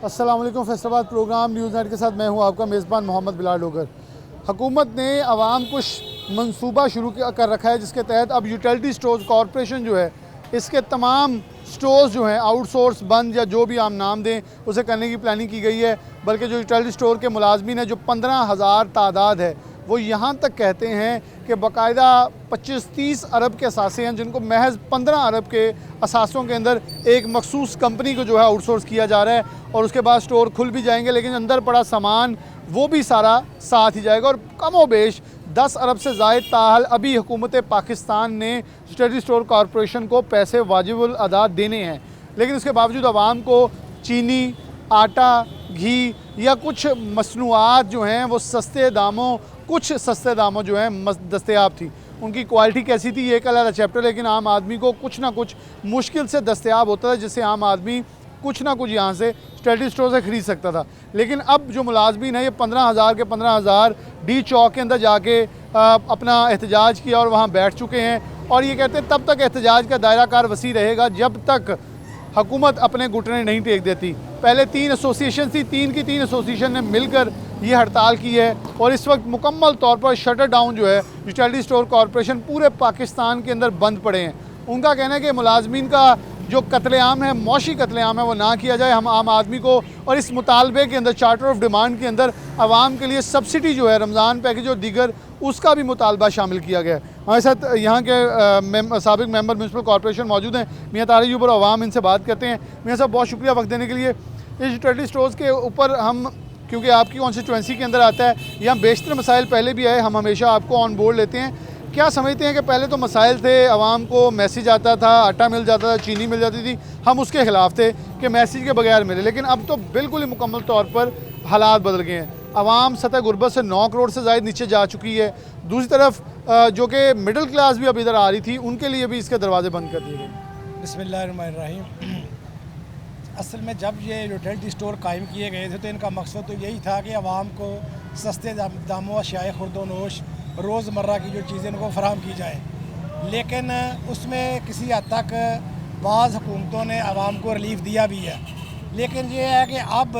अस्सलाम वालेकुम। Faisalabad programme news net के साथ मैं हूं आपका मेज़बान मोहम्मद बिलाल डोगर। हुकूमत ने आवाम कुछ मंसूबा शुरू कर रखा है जिसके तहत अब यूटिलिटी स्टोर्स कॉरपोरेशन जो है इसके तमाम स्टोर्स जो हैं आउटसोर्स बंद या जो भी आप नाम दें उसे करने की प्लानिंग की गई है। बल्कि जो यूटिलिटी स्टोर के मुलाजमीन हैं जो 15,000 तादाद है वो यहाँ तक कहते हैं कि बाकायदा 25-30 अरब के असासे हैं जिनको महज 15 अरब के असासों के अंदर एक मखसूस कंपनी को जो है आउटसोर्स किया जा रहा है और उसके बाद स्टोर खुल भी जाएंगे, लेकिन अंदर पड़ा सामान वो भी सारा साथ ही जाएगा। और कमो बेश 10 अरब से ज़ायद ताहल अभी हुकूमत पाकिस्तान ने यूटिलिटी स्टोर कॉरपोरेशन को पैसे वाजिबुल अदा देने हैं, लेकिन उसके बावजूद आवाम को चीनी, आटा, घी या कुछ मसनूआत जो हैं वो सस्ते दामों जो हैं दस्तयाब थी। उनकी क्वालिटी कैसी थी ये एक अलग चैप्टर, लेकिन आम आदमी को कुछ ना कुछ मुश्किल से दस्तयाब होता था जिससे आम आदमी कुछ ना कुछ यहाँ से यूटिलिटी स्टोर से ख़रीद सकता था। लेकिन अब जो मुलाजमीन है ये 15,000 के 15,000 डी चौक के अंदर जाके अपना एहतजाज किया और वहाँ बैठ चुके हैं और ये कहते हैं तब तक एहतजाज का दायरा कार वसी रहेगा जब तक हुकूमत अपने घुटने नहीं टेक देती। पहले 3 एसोसिएशन थी, 3 की 3 एसोसिएशन ने मिलकर ये हड़ताल की है और इस वक्त मुकम्मल तौर पर शटर डाउन जो है यूटिलिटी स्टोर कॉरपोरेशन पूरे पाकिस्तान के अंदर बंद पड़े हैं। उनका कहना है कि मुलाजमीन का जो कत्लेआम है, मौशी कत्लेआम है, वो ना किया जाए। हम आम आदमी को और इस मुतालबे के अंदर चार्टर ऑफ डिमांड के अंदर आवाम के लिए सब्सिडी जो है रमज़ान पैकेज और दीगर उसका भी मुतालबा शामिल किया गया है। हमारे साथ यहाँ के साबिक मेंबर म्यूनसिपल कॉरपोरेशन मौजूद हैं मियाँ तारिक ऊपर आवाम, इनसे बात करते हैं। मियाँ साहब बहुत शुक्रिया वक्त देने के लिए। इस यूटिलिटी स्टोर्स के ऊपर हम क्योंकि आपकी कॉन्स्टिट्यूंसी के अंदर आता है, यहाँ बेशतर मसाइल पहले भी आए, हम हमेशा आपको ऑन बोर्ड लेते हैं। क्या समझते हैं कि पहले तो मसाइल थे, आवाम को मैसेज आता था, आटा मिल जाता था, चीनी मिल जाती थी, हम उसके ख़िलाफ़ थे कि मैसेज के बगैर मिले, लेकिन अब तो बिल्कुल ही मुकम्मल तौर पर हालात बदल गए हैं। आवाम सतह गुर्बत से 9 करोड़ से ज़ायद नीचे जा चुकी है। दूसरी तरफ जो कि मिडिल क्लास भी अब इधर आ रही थी उनके लिए भी इसके दरवाजे बंद कर दिए गए। बिस्मिल्लाहिर्रहमानिर्रहीम। असल में जब ये यूटिलिटी स्टोर कायम किए गए थे तो इनका मकसद तो यही था कि आवाम को सस्ते दामों अशियाए खुर्दोनोश रोज़मर्रा की जो चीज़ें उनको फराहम की जाए, लेकिन उसमें किसी हद तक बाज़ हुकूमतों ने आवाम को रिलीफ दिया भी है। लेकिन ये है कि अब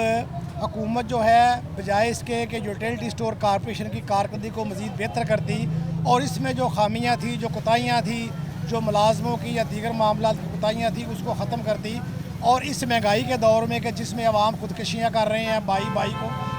हुकूमत जो है बजाय इसके कि यूटिलिटी स्टोर कॉरपोरेशन की कारकर्दगी को मज़ीद बेहतर करती और इसमें जो खामियाँ थी, जो कोताहियाँ थी, जो मुलाजमों की या दीगर मामला की कोताहियाँ थी उसको ख़त्म करती। और इस महंगाई के दौर में कि जिसमें आवाम खुदकशियाँ कर रहे हैं,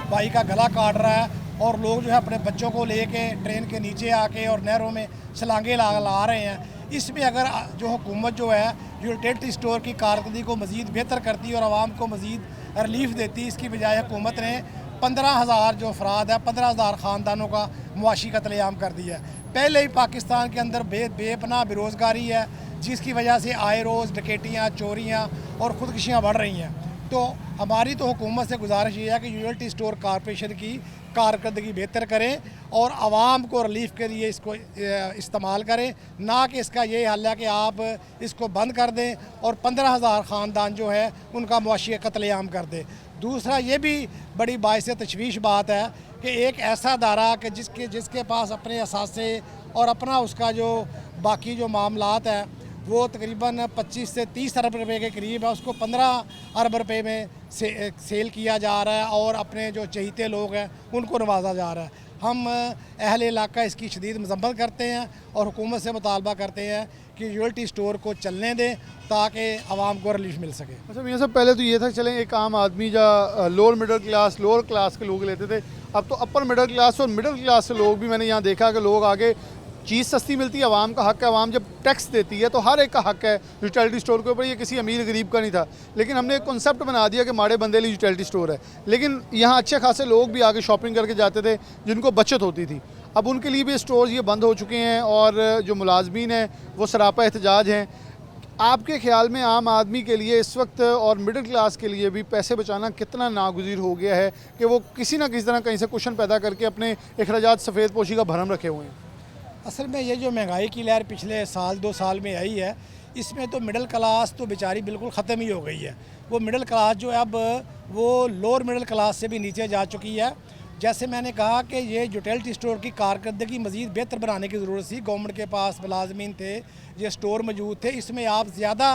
भाई का गला काट रहा है और लोग जो है अपने बच्चों को लेके ट्रेन के नीचे आके और नहरों में छलांगे ला रहे हैं, इसमें अगर जो हुकूमत जो है यूटिलिटी स्टोर की कारकर्दगी को मज़ीद बेहतर करती और आवाम को मज़ीद रिलीफ देती, इसकी बजाय हुकूमत ने 15,000 जो अफराद है, 15,000 ख़ानदानों का मुआशी कत्लेआम कर दिया है। पहले ही पाकिस्तान के अंदर बेपनाह बेरोज़गारी है जिसकी वजह से आए रोज़ डकैतियाँ, चोरियाँ और ख़ुदकुशियाँ बढ़ रही हैं। तो हमारी तो हुकूमत से गुजारिश ये है कि यूटिलिटी स्टोर कॉरपोरेशन की कारकर्दगी बेहतर करें और आवाम को रिलीफ के लिए इसको इस्तेमाल करें, ना कि इसका ये हल है कि आप इसको बंद कर दें और 15,000 ख़ानदान जो है उनका मुआशी कत्लेआम कर दें। दूसरा ये भी बड़ी बाइस तशवीश बात है कि एक ऐसा अदारा कि जिसके पास अपने असासे और अपना उसका जो बाकी जो मामलात है वो तकरीबन 25 से 30 अरब रुपए के करीब है, उसको 15 अरब रुपए में सेल किया जा रहा है और अपने जो चहीते लोग हैं उनको नवाजा जा रहा है। हम अहले इलाका इसकी शदीद मजम्मत करते हैं और हुकूमत से मुतालबा करते हैं कि यूटिलिटी स्टोर को चलने दें ताकि आवाम को रिलीफ मिल सके। अच्छा मियाँ साहब, पहले तो ये था चलें एक आम आदमी या लोअर क्लास के लोग लेते थे, अब तो अपर मिडिल क्लास और मिडिल क्लास के लोग भी मैंने यहाँ देखा कि लोग आगे चीज़ सस्ती मिलती है, आवाम का हक है, आवाम जब टैक्स देती है तो हर एक का हक है यूटिलिटी स्टोर के ऊपर। ये किसी अमीर गरीब का नहीं था, लेकिन हमने एक कॉन्सेप्ट बना दिया कि माड़े बंदे लिए यूटिलिटी स्टोर है। लेकिन यहाँ अच्छे खासे लोग भी आगे शॉपिंग करके जाते थे जिनको बचत होती थी, अब उनके लिए भी स्टोर ये बंद हो चुके हैं और जो मुलाजमीन हैं वो सरापा एहतजाज हैं। आपके ख्याल में आम आदमी के लिए इस वक्त और मिडिल क्लास के लिए भी पैसे बचाना कितना नागुज़ीर हो गया है कि वो किसी ना किसी तरह कहीं से कुशन पैदा करके अपने अखराजात सफ़ेद पोशी का भरम रखे हुए हैं? असल में ये जो महंगाई की लहर पिछले साल 2 साल में आई है, इसमें तो मिडिल क्लास तो बेचारी बिल्कुल ख़त्म ही हो गई है। वो मिडिल क्लास जो है अब वो लोअर मिडिल क्लास से भी नीचे जा चुकी है। जैसे मैंने कहा कि ये यूटिलिटी स्टोर की कारकर्दगी मज़ीद बेहतर बनाने की ज़रूरत थी। गवर्नमेंट के पास मुलाजमीन थे, ये स्टोर मौजूद थे, इसमें आप ज़्यादा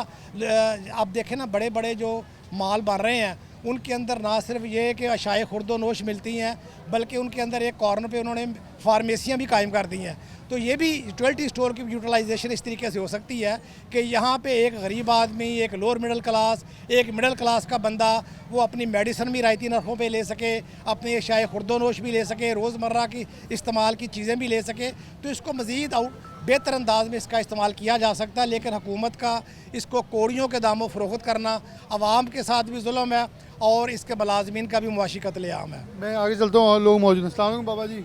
आप देखें ना बड़े बड़े जो माल बन रहे हैं उनके अंदर ना सिर्फ ये कि अशाए खुर्दोनोश मिलती हैं, बल्कि उनके अंदर एक कॉर्नर पे उन्होंने फार्मेसियाँ भी कायम कर दी हैं। तो ये भी यूटिलिटी स्टोर की यूटिलाइजेशन इस तरीके से हो सकती है कि यहाँ पे एक गरीब आदमी, एक लोअर मिडिल क्लास, एक मिडिल क्लास का बंदा वो अपनी मेडिसिन भी रायती नरखों पे ले सके, अपने अशाए खुर्दोनोश भी ले सके, रोज़मर्रा की इस्तेमाल की चीज़ें भी ले सके। तो इसको मज़ीद बेहतर अंदाज में इसका इस्तेमाल किया जा सकता है। लेकिन हुकूमत का इसको कोड़ियों के दामों फ़रोख्त करना आवाम के साथ भी जुल्म है और इसके मुलाजमीन का भी मुआशी कत्लेआम है। मैं आगे चलता हूँ और लोग मौजूद हैं। अस्सलाम वालेकुम बाबा जी,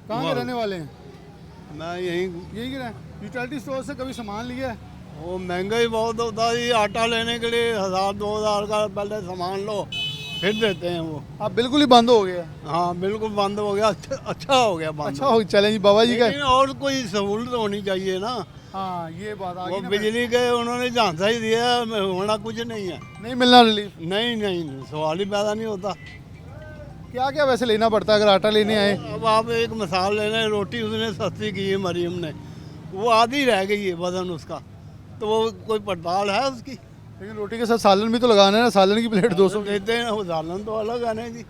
कहाँ के रहने वाले हैं? मैं यही यही के रहें। यूटिलिटी स्टोर से कभी सामान लिया है? वो महंगा ही बहुत होता है। ये आटा लेने के लिए 1000-2000 का पहले सामान लो फिर देते हैं वो। आप बिल्कुल ही बंद हो गया? हाँ बिल्कुल बंद हो गया। अच्छा हो गया बंद। अच्छा हो, चलें जी बाबा जी का। लेकिन और कोई सहूलत होनी चाहिए ना। हाँ ये बात आ वो गई ना। बिजली के उन्होंने झांसा ही दिया है, होना कुछ नहीं है। नहीं मिलना रिलीफ? नहीं नहीं सवाल ही पैदा नहीं होता। क्या क्या वैसे लेना पड़ता है अगर आटा लेने आए? अब आप एक मिसाल लेना, रोटी उसने सस्ती की है मरियम ने, वो आधी रह गई है वजन उसका, तो वो कोई पड़ताल है उसकी? लेकिन रोटी के साथ सालन भी तो लगाना है ना, सालन की प्लेट 200 देते हैं, वो सालन तो अलग आने जी।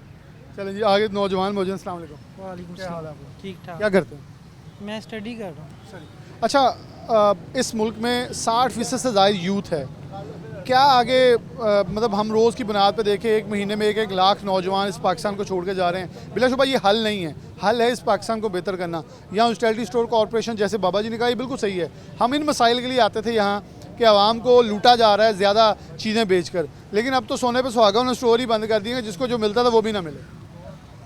चलें जी आगे नौजवान मौजूद हैं। अस्सलाम वालेकुम। वालेकुम क्या हाल है सलाम। आपका? ठीक ठाक। क्या करते हैं? मैं स्टडी कर रहा हूँ। अच्छा, इस मुल्क में 60% से ज़्यादा यूथ है। क्या आगे मतलब हम रोज़ की बुनियाद पे देखें, एक महीने में 1-1 लाख नौजवान इस पाकिस्तान को छोड़ के जा रहे हैं। बिलाशुबा ये हल नहीं है, हल है इस पाकिस्तान को बेहतर करना। यहाँ यूटिलिटी स्टोर कॉरपोरेशन, जैसे बाबा जी ने कहा, ये बिल्कुल सही है। हम इन मसाइल के लिए आते थे यहाँ कि आवाम को लूटा जा रहा है ज़्यादा चीज़ें बेचकर, लेकिन अब तो सोने पे सुहागा उन्होंने स्टोर ही बंद कर दिए हैं, जिसको जो मिलता था वो भी ना मिले।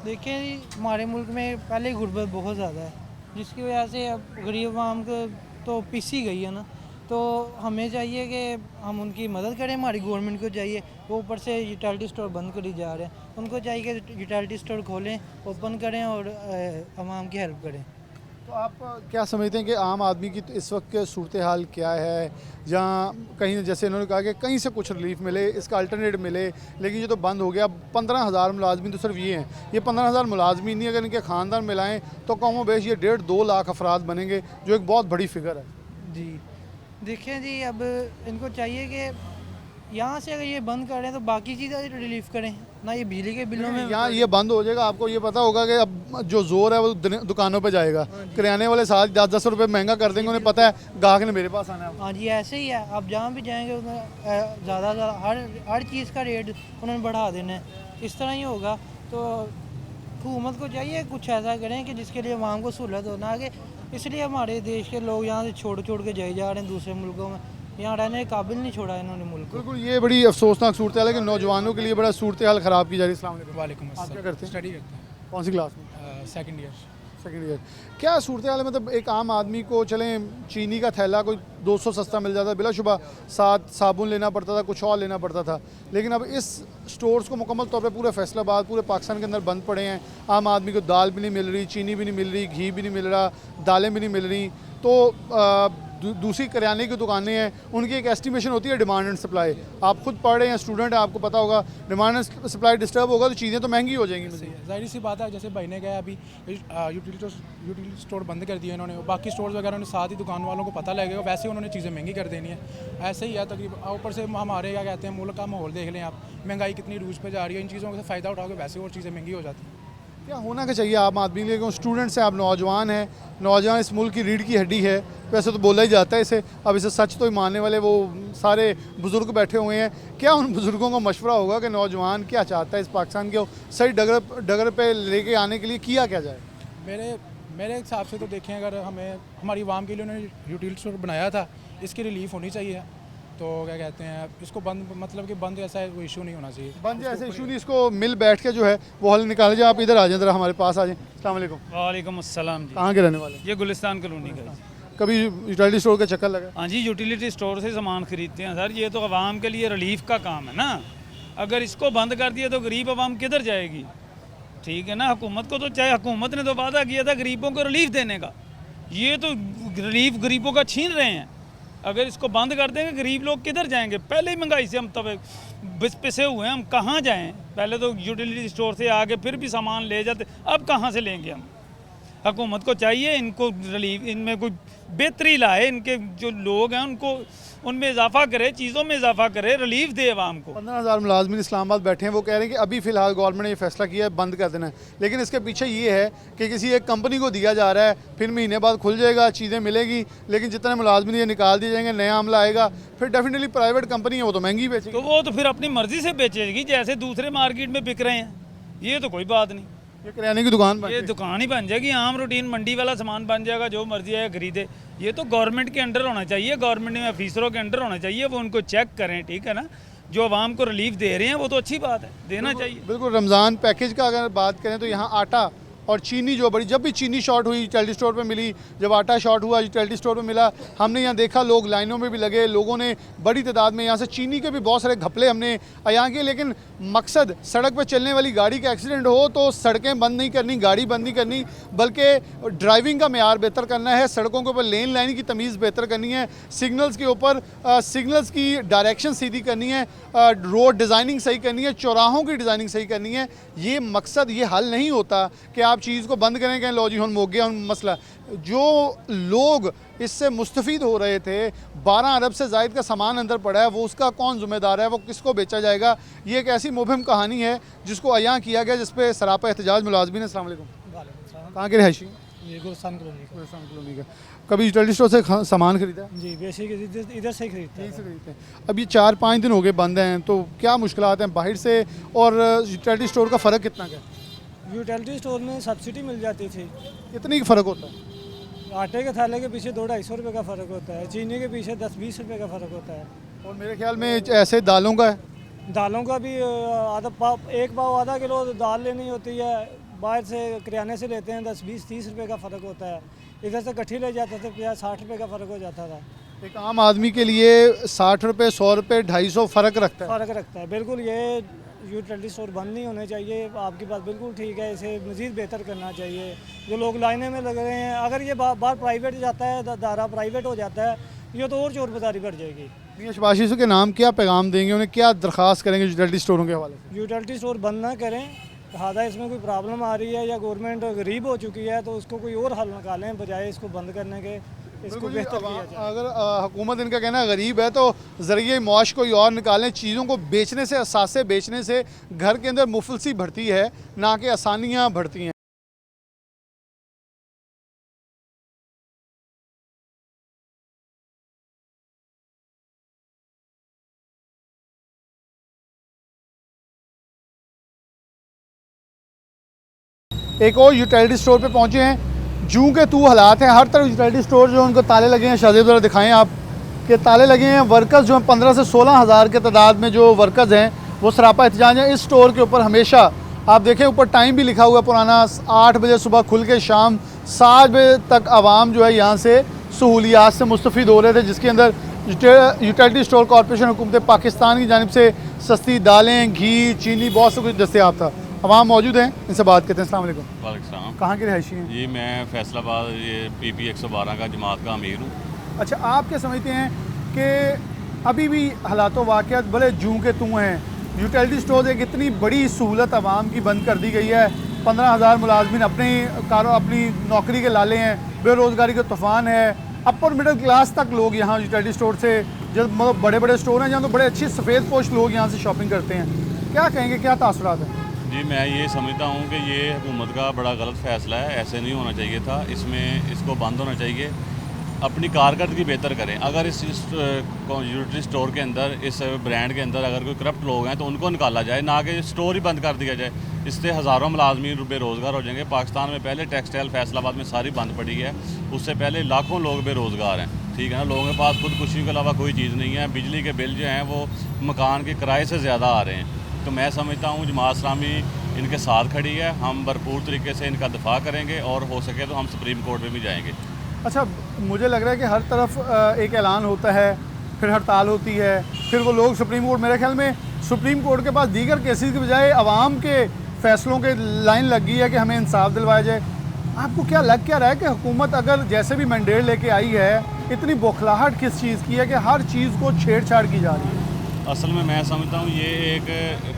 देखिए जी, हमारे मुल्क में पहले ही गुर्बत बहुत ज़्यादा है, जिसकी वजह से अब गरीब आवाम को तो पिसी गई है ना। तो हमें चाहिए कि हम उनकी मदद करें, हमारी गवर्नमेंट को चाहिए। वो ऊपर से यूटिलिटी स्टोर बंद करी जा रहे हैं, उनको चाहिए कि यूटिलिटी स्टोर खोलें, ओपन करें और आवाम की हेल्प करें। तो आप क्या समझते हैं कि आम आदमी की तो इस वक्त सूरत हाल क्या है, जहाँ कहीं जैसे इन्होंने कहा कि कहीं से कुछ रिलीफ मिले, इसका अल्टरनेट मिले, लेकिन ये तो बंद हो गया। 15,000 मुलाजमीन तो सिर्फ ये हैं। ये 15,000 मुलाजमीन नहीं, अगर इनके ख़ानदान मिलाएं तो कम बेश ये 1.5-2 लाख अफराद बनेंगे, जो एक बहुत बड़ी फिगर है। जी देखें जी, अब इनको चाहिए कि यहाँ से अगर ये बंद करें तो बाकी चीज़ें रिलीफ करें ना, ये बिजली के बिलों में। यहाँ ये बंद हो जाएगा, आपको ये पता होगा कि अब जो जोर है वो दुकानों पे जाएगा। किराने वाले साथ 10-10 रुपये महंगा कर देंगे, उन्हें पता है गाहक ने मेरे पास आना है। हाँ जी, ऐसे ही है। आप जहाँ भी जाएंगे ज़्यादा हर चीज़ का रेट उन्होंने बढ़ा देना है। इस तरह ही होगा तो हुकूमत को चाहिए कुछ ऐसा करें कि जिसके लिए आवाम को सहूलत हो ना आगे। इसलिए हमारे देश के लोग यहाँ से छोड़ के जाए जा रहे हैं दूसरे मुल्कों में। यहाँ रहने के काबिल नहीं छोड़ा इन्होंने मुल्क को। बिल्कुल, ये बड़ी अफसोसनाक सूरत हाल है कि नौजवानों के लिए बड़ा सूरत हाल ख़राब की जा रही है। अस्सलाम वालेकुम। वालेकुम आप क्या अस्सलाम। करते हैं? स्टडी करते हैं, कौन सी क्लास में? Second year. Second year. क्या सूरत हाल है? मतलब एक आम आदमी को चलें चीनी का थैला कोई 200 सस्ता मिल जाता, बिलाशुबा साथ साबुन लेना पड़ता था, कुछ और लेना पड़ता था, लेकिन अब इस स्टोर्स को मुकम्मल तौर पे पूरे फैसलाबाद, पूरे पाकिस्तान के अंदर बंद पड़े हैं। आम आदमी को दाल भी नहीं मिल रही, चीनी भी नहीं मिल रही, घी भी नहीं मिल रहा, दालें भी नहीं मिल रही। तो दूसरी करियाने की दुकानें हैं, उनकी एक एस्टिमेशन होती है डिमांड एंड सप्लाई। आप खुद पढ़ रहे हैं, स्टूडेंट हैं, आपको पता होगा डिमांड एंड सप्लाई डिस्टर्ब होगा तो चीज़ें तो महंगी हो जाएंगी। जाहिर सी बात है, जैसे भाई ने कहा अभी यूटिलिटी स्टोर बंद कर दिए इन्होंने, बाकी स्टोर्स वगैरह उन्हें साथ ही दुकान वालों को पता लगेगा, वैसे उन्होंने चीज़ें महंगी कर देनी है। ऐसे ही है तकरीबन। ऊपर से हमारे क्या कहते हैं, मुल्क का माहौल देख लें आप, महंगाई कितनी रूज पे जा रही है। इन चीज़ों से फ़ायदा उठाओगे वैसे और चीज़ें महंगी हो जाती हैं। क्या होना क्या चाहिए आम आदमी के लिए? क्योंकि स्टूडेंट्स हैं, आप नौजवान हैं, नौजवान इस मुल्क की रीढ़ की हड्डी है, वैसे तो बोला ही जाता है इसे, अब इसे सच तो ही मानने वाले वो सारे बुज़ुर्ग बैठे हुए हैं। क्या उन बुज़ुर्गों को मशवरा होगा कि नौजवान क्या चाहता है इस पाकिस्तान को सही डगर पे लेके आने के लिए किया क्या जाए? मेरे हिसाब से तो देखें, अगर हमें हमारी आवाम के लिए उन्होंने यूटिलिटी स्टोर बनाया था, इसकी रिलीफ होनी चाहिए। तो क्या कहते हैं, इसको बंद, मतलब कि बंद ऐसा कोई इशू नहीं होना चाहिए। बंद ऐसे इशू नहीं, इसको मिल बैठ के जो है वो हल निकाल जाए। आप इधर आ जाए, ज़रा हमारे पास आ जाए। अस्सलाम वालेकुम। वालेकुम अस्सलाम जी। कहाँ के रहने वाले? ये गुलिस्तान कॉलोनी का है। कभी यूटिलिटी स्टोर का चक्कर लगा? हाँ जी, यूटिलिटी स्टोर से सामान खरीदते हैं सर। ये तो आवाम के लिए रिलीफ का काम है ना। अगर इसको बंद कर दिया तो गरीब आवाम किधर जाएगी? ठीक है ना, हुकूमत को तो चाहे, हुकूमत ने तो वादा किया था गरीबों को रिलीफ देने का, ये तो रिलीफ गरीबों का छीन रहे हैं। अगर इसको बंद कर देंगे गरीब लोग किधर जाएंगे? पहले ही महंगाई से हम तब पिसे हुए हैं, हम कहाँ जाएं? पहले तो यूटिलिटी स्टोर से आगे फिर भी सामान ले जाते, अब कहाँ से लेंगे हम? हुकूमत को चाहिए इनको रिलीफ, इनमें कोई बेहतरी लाए, इनके जो लोग हैं उनको उनमें इजाफा करे, चीज़ों में इजाफा करे, रिलीफ दे आवाम को। 15,000 मुलाजमिन इस्लामाबाद बैठे हैं, वो कह रहे हैं कि अभी फ़िलहाल गवर्नमेंट ने ये फैसला किया है बंद कर देना है, लेकिन इसके पीछे ये है कि किसी एक कंपनी को दिया जा रहा है, फिर महीने बाद खुल जाएगा, चीज़ें मिलेगी, लेकिन जितने मुलाजमिन ये निकाल दिए जाएंगे, नया अमला आएगा, फिर डेफिनेटली प्राइवेट कंपनी है वो तो महंगी बेचेगी। तो वो तो फिर अपनी मर्ज़ी से बेचेगी जैसे दूसरे मार्केट में बिक रहे हैं, ये तो कोई बात नहीं। ये किराने की दुकान बन ये दुकान ही बन जाएगी, आम रूटीन मंडी वाला सामान बन जाएगा, जो मर्जी है खरीदे। ये तो गवर्नमेंट के अंडर होना चाहिए, गवर्नमेंट में ऑफिसरों के अंडर होना चाहिए, वो उनको चेक करें, ठीक है ना। जो आवाम को रिलीफ दे रहे हैं वो तो अच्छी बात है, देना चाहिए। बिल्कुल। रमज़ान पैकेज का अगर बात करें तो यहाँ आटा और चीनी जो बड़ी, जब भी चीनी शॉर्ट हुई यूटिलिटी स्टोर पे मिली, जब आटा शॉर्ट हुआ यूटिलिटी स्टोर पे मिला, हमने यहाँ देखा लोग लाइनों में भी लगे, लोगों ने बड़ी तादाद में यहाँ से चीनी के भी बहुत सारे घपले हमने यहाँ के। लेकिन मकसद सड़क पर चलने वाली गाड़ी का एक्सीडेंट हो तो सड़कें बंद नहीं करनी, गाड़ी बंद नहीं करनी, बल्कि ड्राइविंग का मेयार बेहतर करना है, सड़कों के ऊपर लेन लाइन की तमीज़ बेहतर करनी है, सिग्नल्स के ऊपर सिग्नल्स की डायरेक्शन सीधी करनी है, रोड डिज़ाइनिंग सही करनी है, चौराहों की डिज़ाइनिंग सही करनी है। ये मकसद, ये हल नहीं होता कि आप चीज़ को बंद करें, कहें लो जी हम हो गया हम मसला। जो लोग इससे मुस्तफ़ीद हो रहे थे, 12 अरब से ज़ायद का सामान अंदर पड़ा है, वो उसका कौन ज़िम्मेदार है, वो किसको बेचा जाएगा। ये एक ऐसी मुबहिम कहानी है जिसको अयां किया गया, जिस पे सरापा एहतजाज मुलाज़मिन। अस्सलाम वालेकुम। कहाँ के रहायशी? ये गुलशन कॉलोनी का। कभी यूटिलिटी स्टोर से सामान खरीदा? जी, बेसिक इधर से ही खरीदते यहीं से खरीदते हैं। अब ये 4-5 दिन हो गए बंद हैं, तो क्या मुश्किलात हैं बाहर से और यूटिलिटी स्टोर का फ़र्क कितना क्या? यूटिलिटी स्टोर में सब्सिडी मिल जाती थी। कितनी फ़र्क होता है? आटे के थाले के पीछे 200-250 रुपये का फ़र्क होता है, चीनी के पीछे 10-20 रुपये का फ़र्क होता है। और मेरे ख्याल में ऐसे दालों का है, दालों का भी आधा पाव, एक पाव आधा किलो दाल लेनी होती है, बाहर से किराने से लेते हैं 10-20-30 रुपये का फ़र्क होता है। इधर से कट्ठी ले जाते थे 50-60 रुपये का फ़र्क हो जाता था। एक आम आदमी के लिए 60 रुपये, 100 रुपये, 250 फ़र्क रखता है। फ़र्क रखता है, बिल्कुल। ये यूटिलिटी स्टोर बंद नहीं होने चाहिए, आपकी बात बिल्कुल ठीक है, इसे मज़ीद बेहतर करना चाहिए। जो लोग लाइने में लग रहे हैं, अगर ये बार प्राइवेट जाता है, दायरा प्राइवेट हो जाता है, ये तो और चोर बाजारी बढ़ जाएगी। मियां शबाशिशों के नाम क्या पैगाम देंगे, उन्हें क्या दरख्वास्त करेंगे यूटिलिटी स्टोरों के हवाले से? यूटिलिटी स्टोर बंद ना करें, लिहाजा इसमें कोई प्रॉब्लम आ रही है या गवर्नमेंट गरीब हो चुकी है तो उसको कोई और हल निकालें, बजाय इसको बंद करने के। इसको बेहतर किया जाए। अगर हुकूमत इनका कहना है गरीब है तो ज़रिए मुआश कोई और निकालें। चीज़ों को बेचने से, असासे बेचने से घर के अंदर मुफलसी बढ़ती है, ना कि आसानियाँ बढ़ती हैं। एक और यूटिलिटी स्टोर पे पहुंचे हैं। जूं के तू हालात हैं, हर तरफ यूटिलिटी स्टोर जो उनको ताले लगे हैं। शाहजेब ज़रा दिखाएं आप कि ताले लगे हैं। वर्कर्स जो हैं 15 से 16 हज़ार के तादाद में जो वर्कर्स हैं वो सरापा एहतजाज हैं। इस स्टोर के ऊपर हमेशा आप देखें ऊपर टाइम भी लिखा हुआ पुराना, 8 बजे सुबह खुल के शाम 7 बजे तक आवाम जो है यहाँ से सहूलियात से मुस्तफ़ीद हो रहे थे, जिसके अंदर यूटिलिटी स्टोर कॉरपोरेशन हुकूमत पाकिस्तान की जानिब से सस्ती दालें, घी, चीनी बहुत सब कुछ दस्तयाब था। आवाम मौजूद हैं, इनसे बात करते हैं। अस्सलाम वालेकुम। वालेकुम सलाम। कहाँ के रहायशी हैं? जी मैं फैसलाबाद ये PP 112 का जमात का अमीर हूँ। अच्छा, आप क्या समझते हैं कि अभी भी हालातों वाक़यात भले जूं के तू हैं, यूटिलिटी स्टोर एक इतनी बड़ी सहूलत आवाम की बंद कर दी गई है, 15,000 मुलाजमिन अपनी नौकरी के लाले हैं, बेरोज़गारी का तूफ़ान है, अपर मिडिल क्लास तक लोग यहाँ यूटिलिटी स्टोर से, जब मतलब बड़े बड़े स्टोर हैं जहाँ तो बड़े अच्छे सफ़ेद पोश लोग यहाँ से शॉपिंग करते हैं, क्या कहेंगे, क्या तासुरात हैं? जी मैं ये समझता हूँ कि ये हुकूमत का बड़ा गलत फ़ैसला है, ऐसे नहीं होना चाहिए था। इसको बंद होना चाहिए, अपनी कारकर्दगी बेहतर करें। अगर इस यूटिलिटी स्टोर के अंदर, इस ब्रांड के अंदर अगर कोई करप्ट लोग हैं तो उनको निकाला जाए, ना कि स्टोर ही बंद कर दिया जाए। इससे हज़ारों मुलाजमीन बेरोज़गार हो जाएंगे। पाकिस्तान में पहले टेक्सटाइल फैसलाबाद में सारी बंद पड़ी है, उससे पहले लाखों लोग बेरोज़गार हैं, ठीक है ना। लोगों के पास खुदकुशी के अलावा कोई चीज़ नहीं है। बिजली के बिल जो हैं वो मकान के किराए से ज़्यादा आ रहे हैं। तो मैं समझता हूँ जमात इस्लामी इनके साथ खड़ी है, हम भरपूर तरीके से इनका दिफा करेंगे और हो सके तो हम सुप्रीम कोर्ट में भी जाएंगे। अच्छा, मुझे लग रहा है कि हर तरफ एक ऐलान होता है, फिर हड़ताल होती है, फिर वो लोग सुप्रीम कोर्ट, मेरे ख्याल में सुप्रीम कोर्ट के पास दीगर केसेस की बजाय आवाम के फ़ैसलों के लाइन लग गई है कि हमें इंसाफ दिलवाया जाए। आपको क्या लग क्या रहा है कि हुकूमत अगर जैसे भी मैंडेट लेके आई है, इतनी बौखलाहट किस चीज़ की है कि हर चीज़ को छेड़छाड़ की जा रही है? असल में मैं समझता हूँ ये एक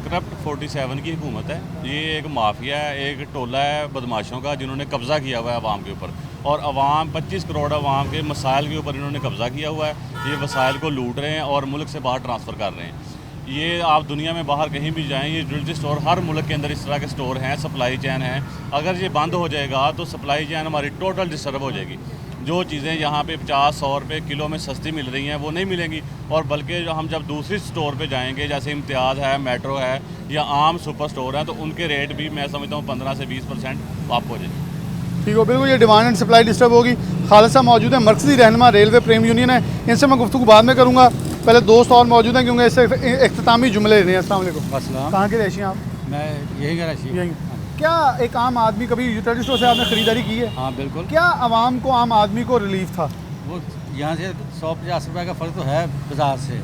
करप्ट AK-47 की हुकूमत है। ये एक माफिया है, एक टोला है बदमाशों का जिन्होंने कब्ज़ा किया हुआ है अवाम के ऊपर, और अवाम 25 करोड़ अवाम के मसाइल के ऊपर इन्होंने कब्ज़ा किया हुआ है। ये वसाइल को लूट रहे हैं और मुल्क से बाहर ट्रांसफ़र कर रहे हैं। ये आप दुनिया में बाहर कहीं भी जाएं, ये ज्वेलरी स्टोर हर मुल्क के अंदर इस तरह के स्टोर हैं, सप्लाई चैन है। अगर ये बंद हो जाएगा तो सप्लाई चैन हमारी टोटल डिस्टर्ब हो जाएगी। जो चीज़ें यहाँ पे 50-100 रुपये किलो में सस्ती मिल रही हैं वो नहीं मिलेंगी, और बल्कि हम जब दूसरी स्टोर पे जाएंगे जैसे इम्तियाज़ है, मेट्रो है या आम सुपर स्टोर है, तो उनके रेट भी मैं समझता हूँ 15 से 20% अप हो जाएगी। ठीक हो, बिल्कुल ये डिमांड एंड सप्लाई डिस्टर्ब होगी। खालिद साहब मौजूद है, मरकज़ी रहनुमा रेलवे प्रेम यूनियन है, इनसे मैं गुफ्तगू बाद में करूँगा। पहले दोस्त और मौजूद हैं क्योंकि इससे इख्तितामी जुमले लेने हैं। अस्सलाम वालेकुम। अस्सलाम। कहाँ के रहशी हैं आप? मैं यही कह रहा यहीं। क्या एक आम आदमी कभी यूटिलिटी स्टोर से आपने ख़रीदारी की है? हाँ बिल्कुल। क्या आवाम को, आम आदमी को रिलीफ था? वो यहाँ से 150 रुपये का फ़र्क तो है बाजार से,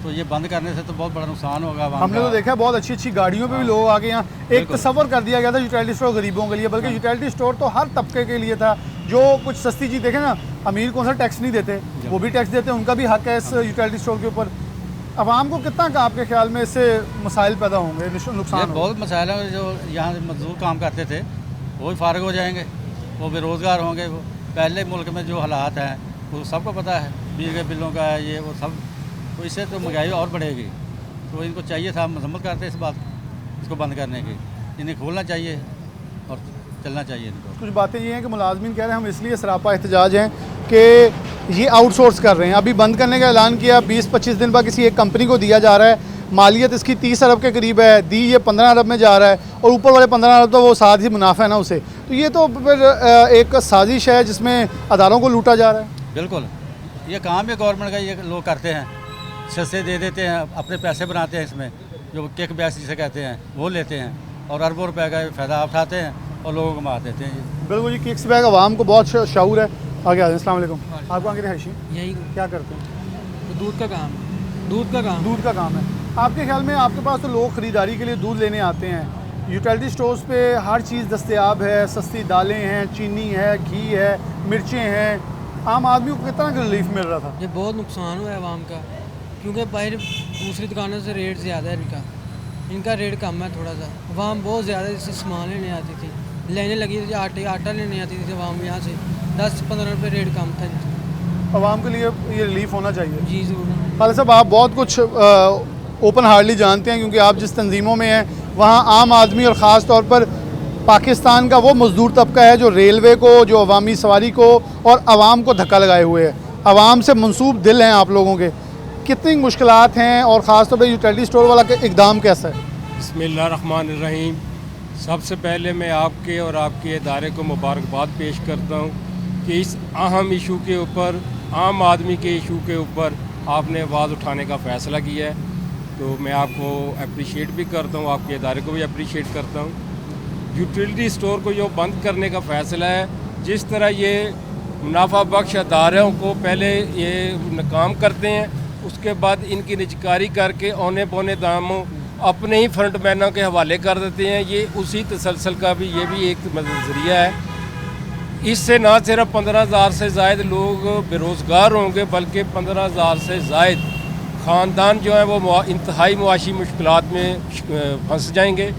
तो ये बंद करने से तो बहुत बड़ा नुकसान होगा। हमने तो देखा है बहुत अच्छी अच्छी गाड़ियों पे भी लोग आके यहाँ एक तस्वर कर दिया गया था यूटिलिटी स्टोर गरीबों के लिए, बल्कि यूटिलिटी स्टोर तो हर तबके के लिए था। जो कुछ सस्ती चीज़ देखे ना, अमीर कौन सा टैक्स नहीं देते, वो भी टैक्स देते, उनका भी हक है इस यूटिलिटी स्टोर के ऊपर। आवाम को कितना का आपके ख्याल में इससे मसाइल पैदा होंगे, नुकसान? बहुत मसाइल हैं। जो यहाँ मजदूर काम करते थे वो भी फारग हो जाएंगे, वो बेरोज़गार होंगे। वो पहले मुल्क में जो हालात हैं वो सबको पता है, बिजली के बिलों का है ये वो सब, तो इससे तो महंगाई और बढ़ेगी। तो इनको चाहिए था, मजम्मत करते इस बात इसको बंद करने की, इन्हें खोलना चाहिए और चलना चाहिए इनको। कुछ बातें ये हैं कि मुलाजमीन कह रहे हैं हम इसलिए सरापा एहतजाज हैं कि ये आउटसोर्स कर रहे हैं। अभी बंद करने का ऐलान किया, 20-25 दिन बाद किसी एक कंपनी को दिया जा रहा है, मालियत इसकी 30 अरब के करीब है, दी ये 15 अरब में जा रहा है, और ऊपर वाले 15 अरब तो वो साथ ही मुनाफा है ना उसे। तो ये तो फिर एक साजिश है जिसमें अदारों को लूटा जा रहा है। बिल्कुल, ये काम भी गवर्नमेंट का ये लोग करते हैं, सस्ते दे देते हैं, अपने पैसे बनाते हैं इसमें, जो किक बैक जिसे कहते हैं वो लेते हैं, और अरबों रुपए का फ़ायदा उठाते हैं और लोगों को मार देते हैं। बिल्कुल, ये किक्स बैक आवाम को बहुत शऊर है। आगे आ जाए। अस्सलाम वालेकुम। आप कहाँ के रहायशी? यही क्या करते हैं? दूध का काम दूध का काम है। आपके ख्याल में, आपके पास तो लोग ख़रीदारी के लिए दूध लेने आते हैं, यूटिलिटी स्टोर्स पे हर चीज़ दस्तयाब है, सस्ती दालें हैं, चीनी है, घी है, मिर्चें हैं, आम आदमी को कितना रिलीफ मिल रहा था? ये बहुत नुकसान हुआ है आवाम का, क्योंकि बाहर दूसरी दुकानों से रेट ज़्यादा है, इनका रेट कम है थोड़ा सा। आवाम बहुत ज़्यादा इससे सामान लेने आती थी, लेने लगी थी, आटा लेने आती थी आवाम यहाँ से, 10-15 रुपये रेट कम था। आवाम के लिए ये रिलीफ होना चाहिए। जी ज़रूर। खालिद साहब, आप बहुत कुछ ओपन हार्डली जानते हैं क्योंकि आप जिस तंजीमों में हैं वहाँ आम आदमी और ख़ास तौर पर पाकिस्तान का वो मज़दूर तबका है जो रेलवे को, जो अवामी सवारी को और आवाम को धक्का लगाए हुए है। आवाम से मनसूब दिल हैं आप लोगों के, कितनी मुश्किलात हैं और ख़ास तौर पर यूटिलिटी स्टोर वाला का इक़दाम कैसा है? बिस्मिल्लाहिर्रहमानिर्रहीम। सबसे पहले मैं आपके और आपके इदारे को मुबारकबाद पेश करता हूँ कि इस अहम इशू के ऊपर, आम आदमी के इशू के ऊपर आपने आवाज़ उठाने का फ़ैसला किया है, तो मैं आपको अप्रिशिएट भी करता हूँ, आपके इदारे को भी अप्रिशिएट करता हूँ। यूटिलिटी स्टोर को जो बंद करने का फ़ैसला है, जिस तरह ये मुनाफा बख्श अदारों को पहले ये नाकाम करते हैं, उसके बाद इनकी निजकारी करके औने पौने दामों अपने ही फ्रंटमैनों के हवाले कर देते हैं, ये उसी तसलसल का भी ये भी एक नज़रिया है। इससे ना सिर्फ 15,000 से ज़ायद लोग बेरोज़गार होंगे, बल्कि 15,000 से ज़ायद ख़ानदान जो है वो इंतहाई मुआशी मुश्किलात में फंस जाएंगे।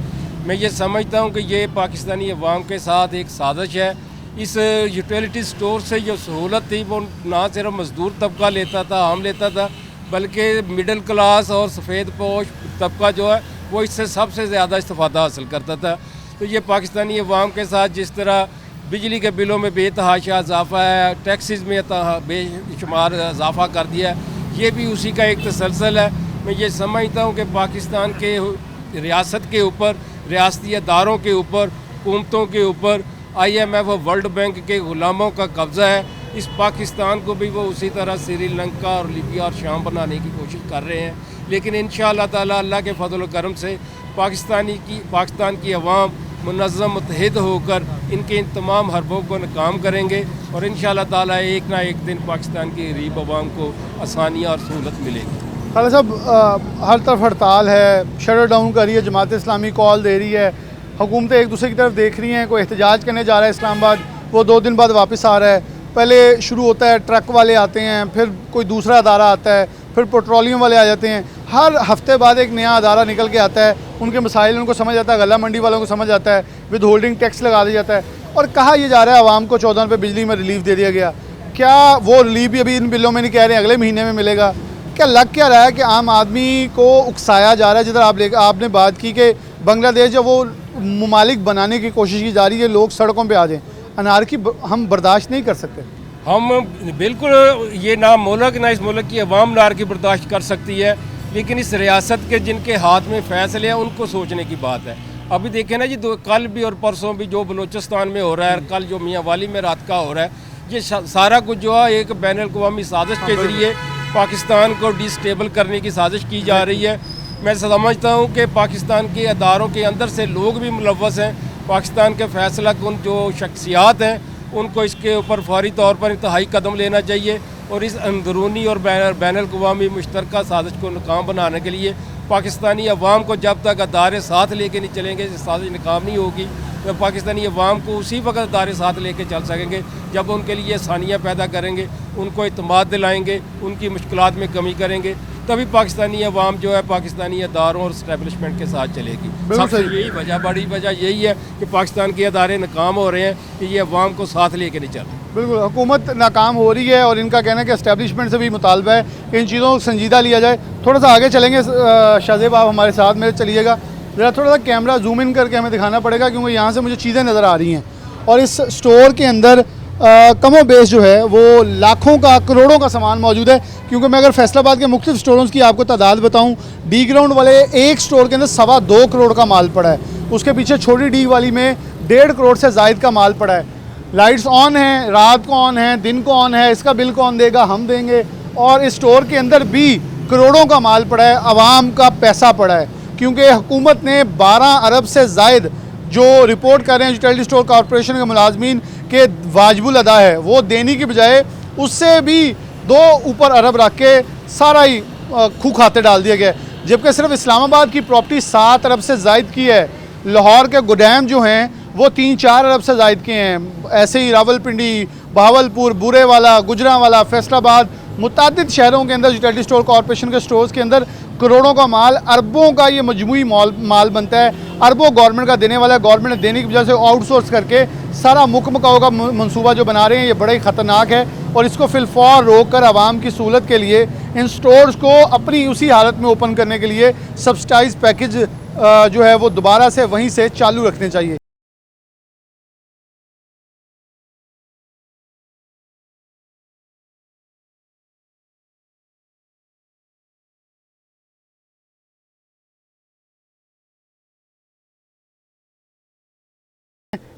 मैं ये समझता हूँ कि ये पाकिस्तानी अवाम के साथ एक साजिश है। इस यूटिलिटी स्टोर से जो सहूलत थी वो ना सिर्फ मज़दूर तबका लेता था, आम लेता था, बल्कि मिडिल क्लास और सफ़ेद पोश तबका जो है वो इससे सबसे ज़्यादा इस्तेफ़ादा हासिल करता था। तो ये पाकिस्तानी अवाम के साथ जिस तरह बिजली के बिलों में बेतहाशा इजाफ़ा है, टैक्सेस में बेशुमार इजाफ़ा कर दिया है, ये भी उसी का एक तसलसल है। मैं ये समझता हूँ कि पाकिस्तान के रियासत के ऊपर, रियासती अदारों के ऊपर, हुकूमतों के ऊपर IMF और वर्ल्ड बैंक के ग़ुलामों का कब्ज़ा है। इस पाकिस्तान को भी वो उसी तरह श्रीलंका और लीबिया और शाम बनाने की कोशिश कर रहे हैं, लेकिन इंशाअल्लाह ताला अल्लाह के फजल करम से पाकिस्तान की अवाम मुनज़्ज़म मुत्तहिद होकर इनके इन तमाम हरबों को नाकाम करेंगे, और इंशाअल्लाह ताला एक ना एक दिन पाकिस्तान की गरीब अवाम को आसानियाँ और सहूलत मिलेगी। खालिद साहब, हर तरफ हड़ताल है, शटर डाउन कर रही है, जमात इस्लामी कॉल दे रही है, हुकूमतें एक दूसरे की तरफ देख रही हैं, कोई एहतजाज करने जा रहा है इस्लामाबाद, वो 2 दिन बाद वापस आ रहा है। पहले शुरू होता है, ट्रक वाले आते हैं, फिर कोई दूसरा अदारा आता है, फिर पेट्रोलियम वाले आ जाते हैं। हर हफ्ते बाद एक नया अदारा निकल के आता है, उनके मसाइल उनको समझ आता है, गला मंडी वालों को समझ आता है, विद होल्डिंग टैक्स लगा दिया जाता है और कहा यह जा रहा है आवाम को 14 रुपये बिजली में रिलीफ दे दिया गया। क्या वो रिलीफ भी अभी इन बिलों में नहीं कह रहे हैं, अगले महीने में मिलेगा? क्या लग क्या रहा है कि आम आदमी को उकसाया जा रहा है? जिधर आपने बात की कि बांग्लादेश जो वो ममालिक बनाने की कोशिश की जा रही है, लोग सड़कों पे आ जाएं, अनारकी हम बर्दाश्त नहीं कर सकते। हम बिल्कुल ये ना मुल्क ना इस मुल्क की अवाम नार की बर्दाश्त कर सकती है, लेकिन इस रियासत के जिनके हाथ में फैसले हैं उनको सोचने की बात है। अभी देखें ना जी, कल भी और परसों भी जो बलूचिस्तान में हो रहा है, कल जो मियाँ वाली में रात का हो रहा है, ये सारा कुछ जो है एक बैन अवी साजिश के ज़रिए पाकिस्तान को डिस्टेबल करने की साजिश की जा रही है। मैं समझता हूँ कि पाकिस्तान के अदारों के अंदर से लोग भी मुलव्वस हैं। पाकिस्तान के फैसला कन जो शख्सियात हैं उनको इसके ऊपर फौरी तौर पर इंतहाई कदम लेना चाहिए और इस अंदरूनी और बैन अवी मुश्तरका साजिश को नाकाम बनाने के लिए पाकिस्तानी अवाम को जब तक अदारे साथ लेके नहीं चलेंगे साजिश नाकाम नहीं होगी। तो पाकिस्तानी अवाम को उसी वक्त अदारे साथ लेके चल सकेंगे जब उनके लिए आसानियाँ पैदा करेंगे, उनको इत्मीनान दिलाएंगे, उनकी मुश्किलात में कमी करेंगे, तभी पाकिस्तानी अवाम जो है पाकिस्तानी अदारों और इस्टेब्लिशमेंट के साथ चलेगी। सबसे यही वजह, बड़ी वजह यही है कि पाकिस्तान के अदारे नाकाम हो रहे हैं कि ये अवाम को साथ लेके नहीं चल रहे। बिल्कुल, हुकूमत नाकाम हो रही है और इनका कहना है कि इस्टेब्लिशमेंट से भी मुतालबा है कि इन चीज़ों को संजीदा लिया जाए। थोड़ा सा आगे चलेंगे, शाहजेब आप हमारे साथ मेरे चलिएगा ज़रा, थोड़ा सा कैमरा जूम इन करके हमें दिखाना पड़ेगा क्योंकि यहाँ से मुझे चीज़ें नज़र आ रही हैं और इस स्टोर के अंदर कमो बेस जो है वो लाखों का, करोड़ों का सामान मौजूद है। क्योंकि मैं अगर फैसलाबाद के मुख्तलिफ स्टोरों की आपको तादाद बताऊं, डी ग्राउंड वाले एक स्टोर के अंदर 2.25 करोड़ का माल पड़ा है, उसके पीछे छोटी डी वाली में 1.5 करोड़ से ज़ायद का माल पड़ा है। लाइट्स ऑन हैं, रात को ऑन है, दिन को ऑन है, इसका बिल कौन देगा? हम देंगे। और इस स्टोर के अंदर भी करोड़ों का माल पड़ा है, आवाम का पैसा पड़ा है क्योंकि हुकूमत ने 12 अरब से ज़ायद जो रिपोर्ट कर रहे हैं यूटिलिटी स्टोर कॉरपोरेशन के मुलाजमीन के वाजिबुल अदा है वो देने की बजाय उससे भी 2 ऊपर अरब रख के सारा ही खू खाते डाल दिया गया। जबकि सिर्फ इस्लामाबाद की प्रॉपर्टी 7 अरब से ज़ायद की है, लाहौर के गोदाम जो हैं वो 3-4 अरब से ज़ायद के हैं। ऐसे ही रावलपिंडी, बहावलपुर, बुरेवाला, गुजरांवाला, फैसलाबाद, मुतादिद शहरों के अंदर यूटिलिटी स्टोर कॉरपोरेशन के स्टोर्स के अंदर करोड़ों का माल, अरबों का ये मजमूई माल बनता है। अरबों गवर्नमेंट का देने वाला है, गवर्नमेंट ने देने की वजह से आउटसोर्स करके सारा मुकमकाओ का मंसूबा जो बना रहे हैं ये बड़ा ही ख़तरनाक है और इसको फिलफौर रोक कर आवाम की सहूलत के लिए इन स्टोर्स को अपनी उसी हालत में ओपन करने के लिए सब्सिडाइज पैकेज जो है वो दोबारा से वहीं से चालू रखने चाहिए।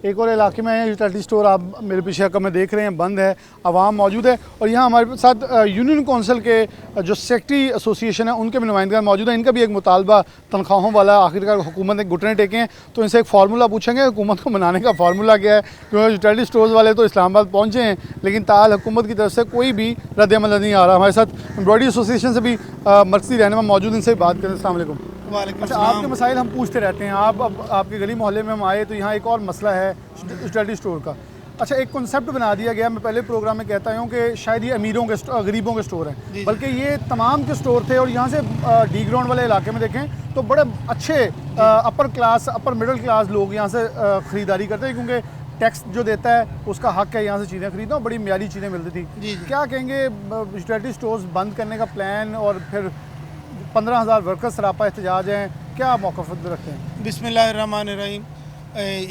एक और इलाके में है यूटिलिटी स्टोर, आप मेरे पीछे रकम में देख रहे हैं, बंद है, आवाम मौजूद है और यहाँ हमारे साथ यूनियन कौंसिल के जो सेक्रेटरी एसोसिएशन है उनके भी नुमाइंदगार मौजूद हैं। इनका भी एक मुतालबा तनख्वाहों वाला, आखिरकार हुकूमत ने घुटने टेके हैं तो इनसे एक फार्मूला पूछेंगे हुकूमत को मनाने का फार्मूला क्या है, क्योंकि यूटिलिटी स्टोर्स वाले तो इस्लामाबाद पहुँचे हैं लेकिन ताल हुकूमत की तरफ से कोई भी रद्दमल नहीं आ रहा। हमारे साथ एम्ब्रॉयडरी एसोसिएशन से भी मरकज़ी रहनुमा मौजूद, इनसे बात करें। अस्सलाम वालेकुम। अच्छा, आपके मसाइल हम पूछते रहते हैं, अब आपके गली मोहल्ले में हम आए तो यहाँ एक और मसला है यूटिलिटी स्टोर का। अच्छा, एक कॉन्सेप्ट बना दिया गया, मैं पहले प्रोग्राम में कहता हूँ कि शायद ये अमीरों के गरीबों के स्टोर हैं, बल्कि ये तमाम के स्टोर थे और यहाँ से डी ग्राउंड वाले इलाके में देखें तो बड़े अच्छे upper class, upper middle class लोग यहाँ से ख़रीदारी करते हैं क्योंकि टैक्स जो देता है उसका हक है यहाँ से चीज़ें खरीदना और बड़ी म्यारी चीज़ें मिलती थी। क्या कहेंगे, यूटिलिटी स्टोर्स बंद करने का प्लान और फिर 15,000 वर्कर्स सरापा एहतजाज हैं, क्या मौक़िफ़ रखते हैं? बिस्मिल्लाहिर्रहमानिर्रहीम।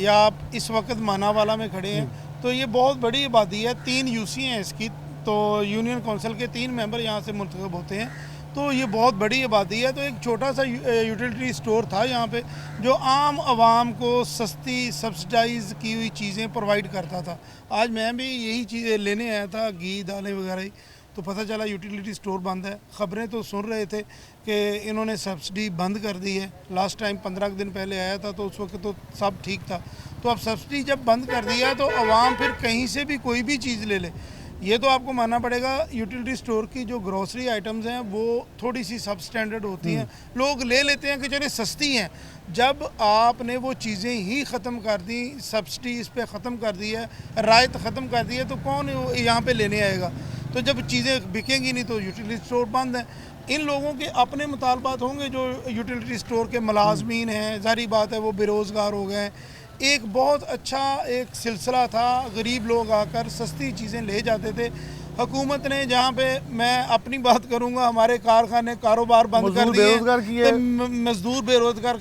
या आप इस वक्त मानावाला में खड़े हैं तो ये बहुत बड़ी आबादी है, 3 यूसी हैं इसकी, तो यूनियन कौंसिल के 3 मेंबर यहाँ से मुंतखब होते हैं, तो ये बहुत बड़ी आबादी है। तो एक छोटा सा यूटिलिटी स्टोर था यहाँ पे जो आम आवाम को सस्ती सब्सिडाइज की हुई चीज़ें प्रोवाइड करता था। आज मैं भी यही चीज़ें लेने आया था, घी, दालें वगैरह ही, तो पता चला यूटिलिटी स्टोर बंद है। ख़बरें तो सुन रहे थे कि इन्होंने सब्सिडी बंद कर दी है। लास्ट टाइम 15 दिन पहले आया था तो उस वक्त तो सब ठीक था, तो अब सब्सिडी जब बंद कर दिया तो आवाम फिर कहीं से भी कोई भी चीज़ ले ले। ये तो आपको मानना पड़ेगा, यूटिलिटी स्टोर की जो ग्रॉसरी आइटम्स हैं वो थोड़ी सी सब स्टैंडर्ड होती हैं, लोग ले लेते हैं कि चले सस्ती हैं। जब आपने वो चीज़ें ही ख़त्म कर दी, सब्सिडी इस पर ख़त्म कर दी है, रायत ख़त्म कर दी है, तो कौन यहाँ पे लेने आएगा। तो जब चीज़ें बिकेंगी नहीं तो यूटिलिटी स्टोर बंद हैं। इन लोगों के अपने मुतालबात होंगे, जो यूटिलिटी स्टोर के मुलाजमीन हैं, ज़ाहिर बात है वो बेरोज़गार हो गए हैं। एक बहुत अच्छा एक सिलसिला था, गरीब लोग आकर सस्ती चीज़ें ले जाते थे। हुकूमत ने जहाँ पे मैं अपनी बात करूँगा, हमारे कारखाने कारोबार बंद कर दिए, तो मज़दूर बेरोज़गार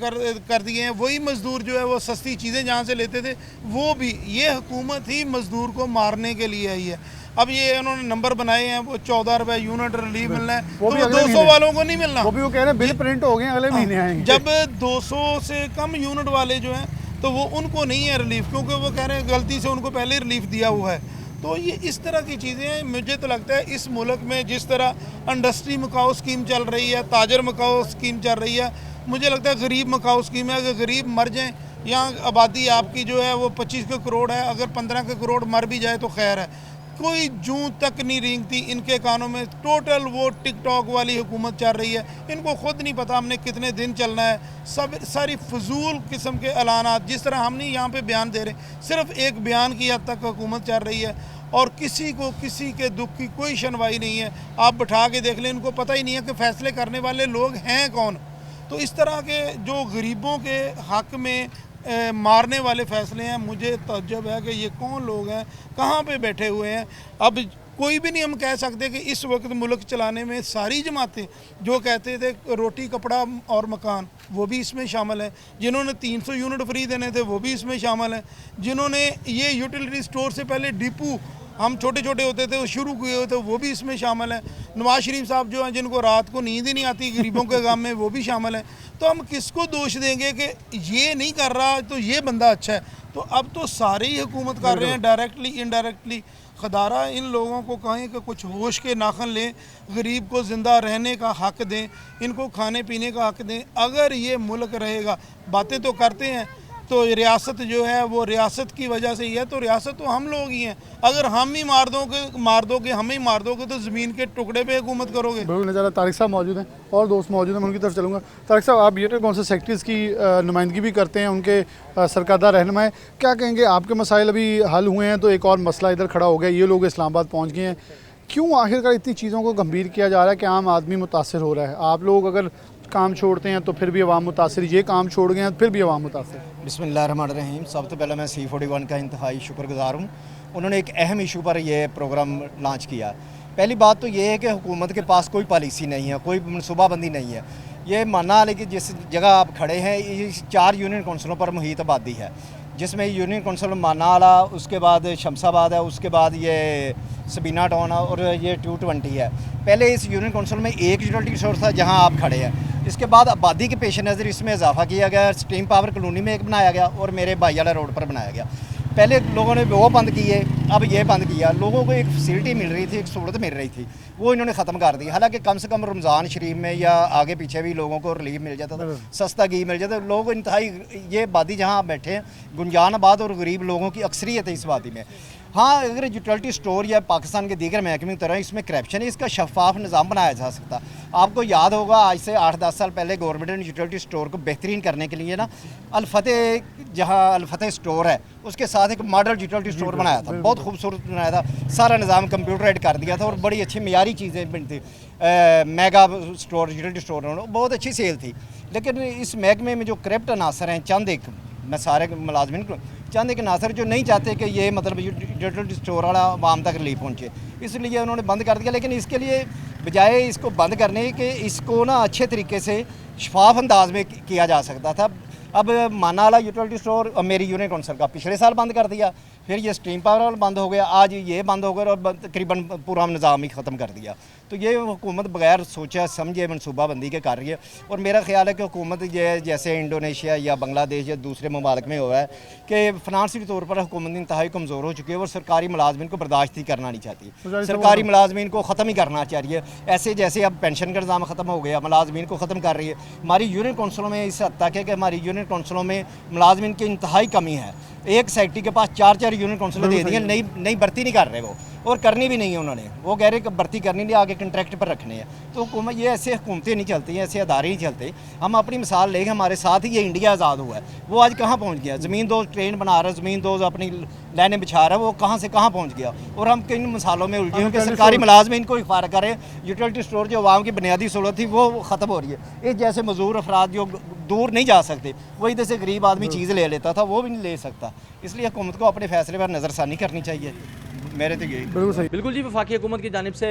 कर दिए हैं। वही मज़दूर जो है वो सस्ती चीज़ें जहाँ से लेते थे, वो भी ये हुकूमत ही मज़दूर को मारने के लिए आई है। अब ये उन्होंने नंबर बनाए हैं, वो 14 रुपये यूनिट रिलीफ मिलना है, तो 200 वालों को नहीं मिलना। वो भी वो कह रहे हैं बिल प्रिंट हो गए, अगले महीने आएंगे। जब 200 से कम यूनिट वाले जो हैं तो वो उनको नहीं है रिलीफ, क्योंकि वो कह रहे हैं गलती से उनको पहले रिलीफ दिया हुआ है। तो ये इस तरह की चीज़ें हैं। मुझे तो लगता है इस मुल्क में जिस तरह इंडस्ट्री मकाओ स्कीम चल रही है, ताजर मकाओ स्कीम चल रही है, मुझे लगता है गरीब मकाओ स्कीम है। अगर गरीब मर जाएँ, यहाँ आबादी आपकी जो है वो 25 करोड़ है, अगर 15 करोड़ मर भी जाए तो खैर है। कोई जूं तक नहीं रेंगती इनके कानों में। टोटल वो टिकटॉक वाली हुकूमत चल रही है, इनको खुद नहीं पता हमने कितने दिन चलना है। सब सारी फजूल किस्म के ऐलानात, जिस तरह हम नहीं यहाँ पे बयान दे रहे, सिर्फ एक बयान की हद तक हुकूमत चल रही है और किसी को किसी के दुख की कोई सुनवाई नहीं है। आप बैठा के देख लें, इनको पता ही नहीं है कि फ़ैसले करने वाले लोग हैं कौन। तो इस तरह के जो गरीबों के हक़ में मारने वाले फ़ैसले हैं, मुझे तअज्जुब है कि ये कौन लोग हैं, कहाँ पे बैठे हुए हैं। अब कोई भी नहीं हम कह सकते कि इस वक्त मुल्क चलाने में सारी जमातें जो कहते थे रोटी कपड़ा और मकान, वो भी इसमें शामिल है। जिन्होंने 300 यूनिट फ्री देने थे वो भी इसमें शामिल है। जिन्होंने ये यूटिलिटी स्टोर से पहले डिपू हम छोटे छोटे होते थे वो शुरू किए हुए थे, वो भी इसमें शामिल है। नवाज शरीफ साहब जो हैं, जिनको रात को नींद ही नहीं आती गरीबों के गांव में, वो भी शामिल है। तो हम किसको दोष देंगे कि ये नहीं कर रहा तो ये बंदा अच्छा है। तो अब तो सारे ही हुकूमत कर रहे हैं, डायरेक्टली इनडायरेक्टली। खदारा इन लोगों को कहें कि कुछ होश के नाखन लें, गरीब को ज़िंदा रहने का हक़ दें, इनको खाने पीने का हक़ दें। अगर ये मुल्क रहेगा, बातें तो करते हैं तो रियासत जो है वो रियासत की वजह से ही है, तो रियासत तो हम लोग ही हैं। अगर हम ही मार दोगे हमें ही मार दोगे तो ज़मीन के टुकड़े पे हुकूमत करोगे। बिल्कुल नज़ारा। तारिक साहब मौजूद हैं और दोस्त मौजूद हैं, मैं उनकी तरफ चलूँगा। तारिक साहब, आप यूनियन काउंसिल सेक्रेटरीज़ की नुमाइंदगी भी करते हैं, उनके सरकर्दा रहनुमा हैं, क्या कहेंगे? आपके मसाइल अभी हल हुए हैं तो एक और मसला इधर खड़ा हो गया, ये लोग इस्लामाबाद पहुँच गए हैं। क्यों आखिरकार इतनी चीज़ों को गंभीर किया जा रहा है कि आम आदमी मुतासर हो रहा है? आप लोग अगर काम छोड़ते हैं तो फिर भी अवाम मुतासर, ये काम छोड़ गए हैं फिर भी अवाम मुतासर। बिस्मिल्लाहिर्रहमानिर्रहीम। सब तो पहले मैं C41 का इंतहाई शुक्रगुजार हूँ। उन्होंने एक अहम इशू पर ये प्रोग्राम लॉन्च किया। पहली बात तो ये है कि हुकूमत के पास कोई पॉलिसी नहीं है, कोई मनसूबाबंदी नहीं है। ये मानना है कि जिस जगह आप खड़े हैं, इस 4 यूनियन कौंसलों पर मुहित आबादी है, जिसमें यूनियन कौंसिल मानाला, उसके बाद शमशाबाद है, उसके बाद ये सबीना टाउन है और ये 220 है। पहले इस यूनियन कौंसिल में एक यूटिलिटी स्टोर था जहां आप खड़े हैं। इसके बाद आबादी के पेश नज़र इसमें इजाफा किया गया, स्टीम पावर कॉलोनी में एक बनाया गया और मेरे भाई वाला रोड पर बनाया गया। पहले लोगों ने वो बंद किए, अब ये बंद किया। लोगों को एक फैसिलिटी मिल रही थी, एक सहूलत मिल रही थी, वो इन्होंने ख़त्म कर दी। हालांकि कम से कम रमज़ान शरीफ में या आगे पीछे भी लोगों को रिलीफ मिल जाता था, सस्ता घी मिल जाता। लोग इंतहाई, ये वादी जहाँ आप बैठे हैं, गुंजान आबाद और गरीब लोगों की अक्सरियत है इस वादी में। हाँ, अगर यूटिलिटी स्टोर या पाकिस्तान के दीगर महकमे की तरह इसमें करप्शन है, इसका शफाफ निज़ाम बनाया जा सकता। आपको याद होगा आज से 8-10 साल पहले गवर्नमेंट ने यूटिलिटी स्टोर को बेहतरीन करने के लिए ना अल-फतेह, जहाँ अल-फतेह स्टोर है उसके साथ एक मॉडल यूटिलिटी स्टोर बनाया था, बहुत खूबसूरत बनाया था। सारा निज़ाम कंप्यूटराइड कर दिया था और बड़ी अच्छी मियारी चीज़ें बनती। मेगा स्टोर, यूटिलिटी स्टोर बहुत अच्छी सेल थी। लेकिन इस महकमे में जो करप्ट अनासर हैं, चंद एक, मैं सारे मुलाजमिन को, चंद एक अनासर जो नहीं चाहते कि ये मतलब यूटिलिटी स्टोर वाला आवाम तक रिलीफ पहुँचे, इसलिए उन्होंने बंद कर दिया। लेकिन इसके लिए बजाय इसको बंद करने के, इसको ना अच्छे तरीके से शफाफ अंदाज में किया जा सकता था। अब माना वाला यूटिलिटी स्टोर मेरी यूनियन कौंसिल का पिछले साल बंद कर दिया, फिर ये स्टीम पावर वाला बंद हो गया, आज ये बंद हो गया और तकरीबन पूरा निज़ाम ही ख़त्म कर दिया। तो ये हुकूमत बगैर सोचा समझे मनसूबाबंदी के कर रही है। और मेरा ख्याल है कि हुकूमत ये जैसे इंडोनेशिया या बांग्लादेश या दूसरे ममालिक में हुआ है कि फिनांसी तौर पर हुकूमत इंतहाई कमज़ोर हो चुकी है और सरकारी मुलाजमिन को बर्दाश्त ही करना नहीं चाहती। सरकारी मुलाजमिन को ख़त्म ही करना चाहिए। ऐसे जैसे अब पेंशन का निज़ाम ख़त्म हो गया, मुलाजमिन को ख़त्म कर रही है। हमारी यूनियन कौंसिलों में इस हद तक है कि हमारी यूनियन कौंसिलों में मुलाजमिन की इंतहाई कमी है। एक सेक्रेटरी के पास 4-4 यूनियन कौंसिल दे दी हैं, नई भर्ती नहीं कर रहे वो। और करनी भी नहीं है उन्होंने। वो कह रहे कि भर्ती करनी नहीं, आगे कंट्रैक्ट पर रखने हैं। तो हुकूमत, ये ऐसे हुकूमतें नहीं चलती हैं, ऐसे अदारे नहीं चलते। हम अपनी मिसाल लेंगे, हमारे साथ ही ये इंडिया आज़ाद हुआ है, वो आज कहाँ पहुँच गया? ज़मीन दोज ट्रेन बना रहा है, ज़मीन दोज अपनी लाइनें बिछा रहा है, वो कहाँ से कहाँ पहुँच गया। और हम किन मिसालों में उलझे हैं कि सरकारी मुलाजमीन को इख्तियार करें, यूटिलिटी स्टोर जो आवाम की बुनियादी सहूलत थी वो ख़त्म हो रही है। इस जैसे मजदूर अफराद जो दूर नहीं जा सकते, वो इधर से गरीब आदमी चीज़ ले लेता था, वो भी नहीं ले सकता। इसलिए हुकूमत को अपने फैसले पर नज़रसानी करनी चाहिए। मेरे तो यही बिल्कुल सही। बिल्कुल जी, वफाकी हुकूमत की जानिब से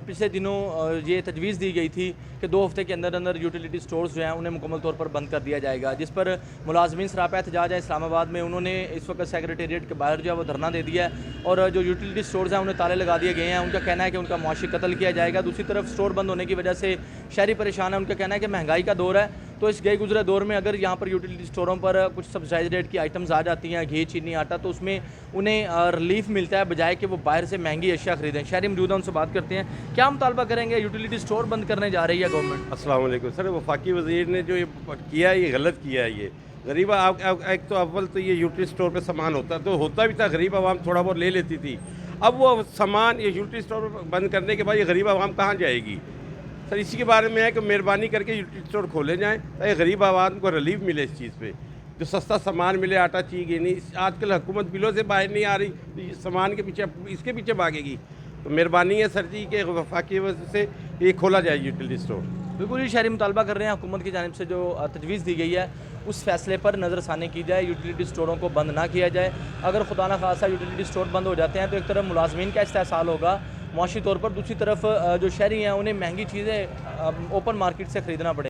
पिछले दिनों ये तजवीज़ दी गई थी कि 2 हफ्ते के अंदर अंदर यूटिलिटी स्टोर्स जो हैं उन्हें मुकम्मल तौर पर बंद कर दिया जाएगा, जिस पर मुलाजमीन सरापा एहतजाज है इस्लामाबाद में। उन्होंने इस वक्त सेक्रेटेरिएट के बाहर जो है वो धरना दे दिया है और जो यूटिलिटी स्टोर्स हैं उन्हें ताले लगा दिए गए हैं। उनका कहना है कि उनका मुआशी कत्ल किया जाएगा। दूसरी तरफ स्टोर बंद होने की वजह से शहरी परेशान है। उनका कहना है कि महंगाई का दौर है, तो इस गए गुजरे दौर में अगर यहाँ पर यूटिलिटी स्टोरों पर कुछ सब्सिडाइज रेट की आइटम्स आ जाती हैं, घी, चीनी, आटा, तो उसमें उन्हें रिलीफ मिलता है बजाय कि वो बाहर से महंगी अशिया खरीदें। शहरी मौजूद हैं, उनसे बात करते हैं। क्या मुतालबा करेंगे? यूटिलिटी स्टोर बंद करने जा रही है गवर्नमेंट। अस्सलाम वालेकुम सर, वफाकी वज़ीर ने जो ये किया है ये गलत किया है। ये गरीब एक तो अव्वल तो ये यूटिलिटी स्टोर पे सामान होता भी था, गरीब आवाम थोड़ा बहुत ले लेती थी। अब वो सामान ये यूटिलिटी स्टोर बंद करने के बाद ये गरीब आवाम कहाँ जाएगी? सर इसी के बारे में है कि मेहरबानी करके यूटिलिटी स्टोर खोले जाएँ ताकि गरीब आवाम को रिलीफ मिले इस चीज़ पे, जो सस्ता सामान मिले, आटा चीनी नहीं। आजकल हुकूमत बिलों से बाहर नहीं आ रही, तो सामान के पीछे इसके पीछे भागेगी। तो मेहरबानी है सर जी के वफाकी वजह से ये खोला जाए यूटिलिटी स्टोर। बिल्कुल, ये शहरी मुतालबा कर रहे हैं हुकूमत की जानिब से जो तजवीज़ दी गई है उस फैसले पर नज़रसानी की जाए, यूटिलिटी स्टोरों को बंद ना किया जाए। अगर खुदा न खासा यूटिलिटी स्टोर बंद हो जाते हैं तो एक तरफ मुलाजमीन का इस्तेहसाल होगा मुआशी तौर पर, दूसरी तरफ जो शहरी हैं उन्हें महंगी चीज़ें ओपन मार्केट से ख़रीदना पड़े।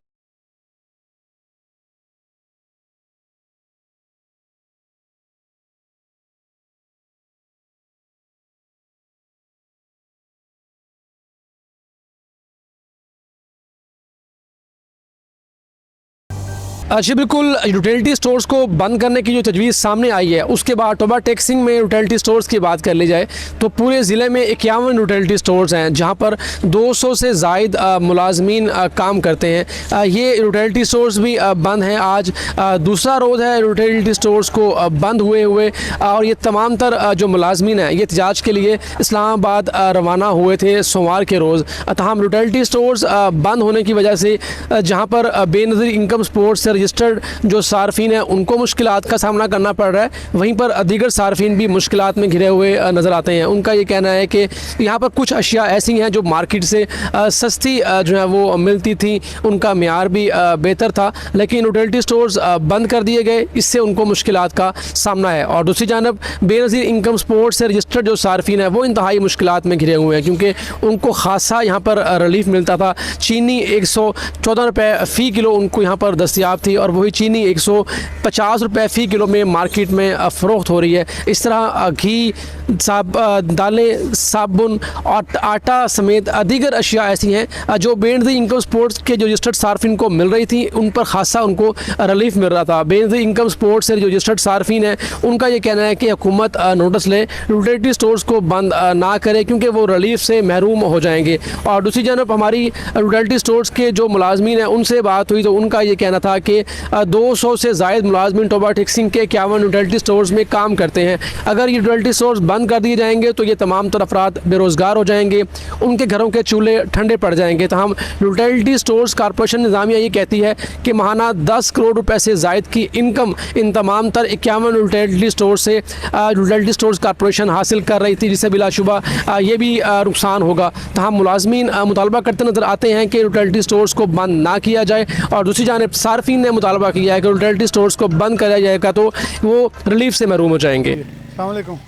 जी बिल्कुल, यूटिलिटी स्टोर्स को बंद करने की जो तजवीज़ सामने आई है उसके बाद टोबा टेक्सिंग में यूटिलिटी स्टोर्स की बात कर ली जाए तो पूरे ज़िले में 51 यूटिलिटी स्टोर्स हैं जहां पर 200 से ज़ायद मुलाजमीन काम करते हैं। ये यूटिलिटी स्टोर्स भी बंद हैं। आज दूसरा रोज़ है यूटिलिटी स्टोर्स को बंद हुए और ये तमाम तर जो मुलाजमीन हैं ये एहतजाज के लिए इस्लामाबाद रवाना हुए थे सोमवार के रोज़। तमाम यूटिलिटी स्टोर्स बंद होने की वजह से जहाँ पर बेनज़ीर इनकम स्पोर्ट्स से रजिस्टर्ड जो सार्फिन हैं उनको मुश्किलात का सामना करना पड़ रहा है, वहीं पर दीगर सार्फिन भी मुश्किलात में घिरे हुए नज़र आते हैं। उनका ये कहना है कि यहाँ पर कुछ अशिया ऐसी हैं जो मार्केट से सस्ती जो है वो मिलती थी, उनका म्यार भी बेहतर था, लेकिन यूटिलिटी स्टोर्स बंद कर दिए गए, इससे उनको मुश्किलात का सामना है। और दूसरी जानब बेनज़ीर इनकम स्पोर्ट्स से रजिस्टर्ड जो सार्फिन है वो इंतहाई मुश्किलात में घिरे हुए हैं क्योंकि उनको खासा यहाँ पर रिलीफ मिलता था। चीनी 114 रुपये फ़ी किलो उनको यहाँ पर दस्तियाब थी और वही चीनी 150 रुपये फ़ी किलो में मार्केट में फ़रोख्त हो रही है। इस तरह घी, दालें, साबुन और आटा समेत दीगर अशिया ऐसी हैं जो बेनज़ीर इनकम स्पोर्ट्स के जो रजिस्टर्ड सार्फिन को मिल रही थी उन पर खासा उनको रिलीफ मिल रहा था। बेनज़ीर इनकम स्पोर्ट्स से जो रजिस्टर्ड सार्फिन है उनका ये कहना है कि हुकूमत नोटिस ले, यूटिलिटी स्टोर्स को बंद ना करे क्योंकि वो रिलीफ से महरूम हो जाएंगे। और दूसरी जानब हमारी यूटिलिटी स्टोर्स के जो मुलाजमीन हैं उनसे बात हुई तो उनका ये कहना था कि 200 से ज़ायद मुलाजमीन टोबा टेक्सिंग के 51 यूटिलिटी स्टोर्स में काम करते हैं। अगर ये यूटिलिटी स्टोर्स बंद कर दिए जाएंगे तो ये तमाम तर अफराद बेरोज़गार हो जाएंगे, उनके घरों के चूल्हे ठंडे पड़ जाएंगे। तो हम यूटिलिटी स्टोर्स कॉरपोरेशन निज़ामिया ये कहती है कि माहाना 10 करोड़ रुपए से ज़ायद की इनकम इन तमाम तर 51 यूटिलिटी स्टोर से यूटिलिटी स्टोर्स कॉरपोरेशन हासिल कर रही थी, जिससे बिलाशुबा ये भी नुकसान होगा। तो हम मुलाजमीन मुतालबा करते नज़र आते हैं कि यूटिलिटी स्टोर्स को बंद ना किया जाए और दूसरी जानिब सार्फिन ने मुतालबा किया है कि यूटिलिटी स्टोर्स को बंद किया जाएगा तो वो रिलीफ से महरूम हो जाएंगे। अस्सलाम वालेकुम,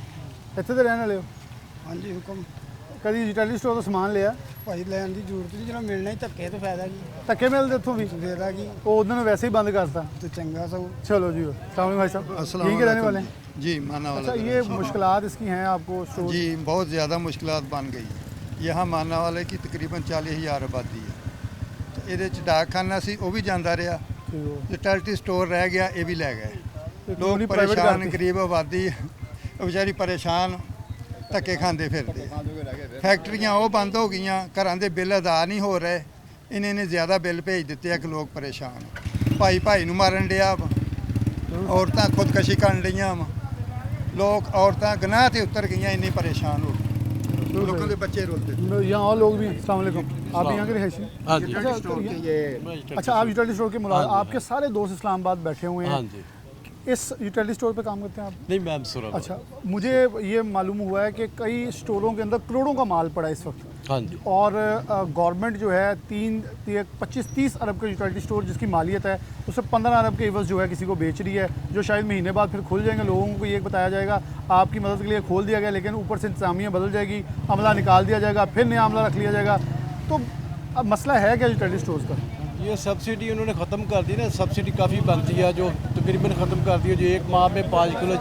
ਇੱਥੇ ਤੇ ਰਹਿਣ ਵਾਲੇ ਹੋ? ਹਾਂਜੀ ਹੁਕਮ ਕਦੀ ਯੂਟਿਲਿਟੀ ਸਟੋਰ ਤੋਂ ਸਮਾਨ ਲਿਆ? ਭਾਈ ਲੈਣ ਦੀ ਜ਼ਰੂਰਤ ਨਹੀਂ, ਜਿਹੜਾ ਮਿਲਣਾ ਹੀ ਧੱਕੇ ਤੋਂ ਫਾਇਦਾ ਕੀ? ਧੱਕੇ ਮਿਲਦੇ ਉੱਥੋਂ ਵੀ? ਫਾਇਦਾ ਕੀ? ਉਹ ਉਦੋਂ ਨੂੰ वैसे ही बंद करता तो चंगा सब। चलो जी, अस्सलाम वालेकुम भाई साहब, यहीं के रहने वाले हैं जी? माना वाला। अच्छा, ये मुश्किलात इसकी हैं आपको स्टोर? जी बहुत ज़्यादा मुश्किलात बन गई। यहाँ माना वाले की तकरीबन 40,000 आबादी है, तो ये डाकखाना सी वो भी जाता रहा, यूटिलिटी स्टोर रह गया ये भी लै गए। लोग परेशान, गरीब आबादी बेचारी परेशान, धक्के खाते फिरते। फैक्ट्रियां वो बंद हो गई, घर के बिल अदा नहीं हो रहे, इन्हें ज़्यादा बिल भेज दिते हैं कि लोग परेशान। भाई भाई नूं मारन दिया, औरतां खुदकशी कर रही, लोग औरतां गनाह ते उतर गई, इन्नी परेशान हो गई। लोगों के बच्चे रोते थे। यहाँ और लोग भी हैं। अस्सलाम वालेकुम, आप भी यहाँ के रहायशी? हाँ जी। अच्छा, आप यूटिलिटी स्टोर के मुलाजिम, आपके सारे दोस्त इस्लामाबाद बैठे हुए हैं। हाँ जी। इस यूटिलिटी स्टोर पे काम करते हैं आप? नहीं, मैं अमसुरा। अच्छा, मुझे ये मालूम हुआ है कि कई स्टोरों के अंदर करोड़ों का माल पड़ा है इस वक्त। हाँ जी। और गवर्नमेंट जो है 25-30 अरब का यूटिलिटी स्टोर जिसकी मालियत है, उससे 15 अरब के इवज़ जो है किसी को बेच रही है, जो शायद महीने बाद फिर खुल जाएंगे। लोगों को ये बताया जाएगा आपकी मदद के लिए खोल दिया गया, लेकिन ऊपर से इंतजामिया बदल जाएगी, अमला निकाल दिया जाएगा, फिर नया अमला रख लिया जाएगा। तो अब मसला है क्या यूटिलिटी स्टोर्स का? ये सब्सिडी उन्होंने ख़त्म कर दी ना, सब्सिडी काफ़ी बनती है जो तकरीबन ख़त्म कर दी है। जो एक माह में 5 किलो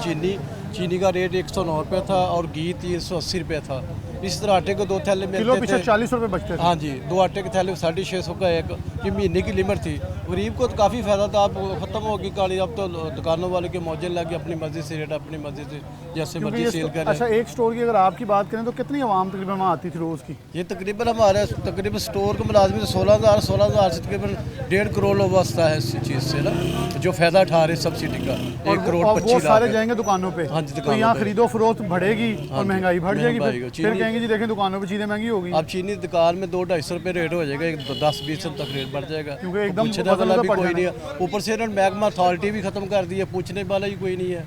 चीनी का रेट 109 रुपये था और घी 380 रुपये था। इस तरह आटे को 2 थैले मिलते किलो थे। पीछे 40 रुपये बचते थे। हाँ जी, 2 आटे के थैले 650 का एक, ये महीने की लिमिट थी। गरीब को तो काफ़ी फ़ायदा था। अब ख़त्म होगी काली, अब तो दुकानों वाले के मौजे लगे अपनी मर्जी से रेट, अपनी मर्जी से जैसे मर्जी सेल करें। अच्छा, एक स्टोर की अगर आपकी बात करें तो कितनी आवाम तकरीबन वहाँ आती थी रोज़ की? ये तकरीबन हमारे स्टोर के मुलाजमी 16,000 से तकरीबन 1.5 करोड़ लोग वास्ता है इस चीज़ से ना, जो फ़ायदा उठा रहे सब्सिडी का। 1 करोड़ 25 लाख सारे जाएंगे दुकानों पे। हाँ जी, तो यहाँ खरीदो फरोख्त बढ़ेगी और महंगाई बढ़ जाएगी, फिर कहेंगे जी देखें दुकानों पे चीज़ें महंगी होगी। अब चीनी दुकान में 200-250 रुपये रेट हो जाएगा, 10-20 तक रेट बढ़ जाएगा, क्योंकि एकदम पूछने वाला भी कोई नहीं है। ऊपर से इन्होंने महकमा अथॉरिटी भी ख़त्म कर दी है, पूछने वाला ही कोई नहीं है।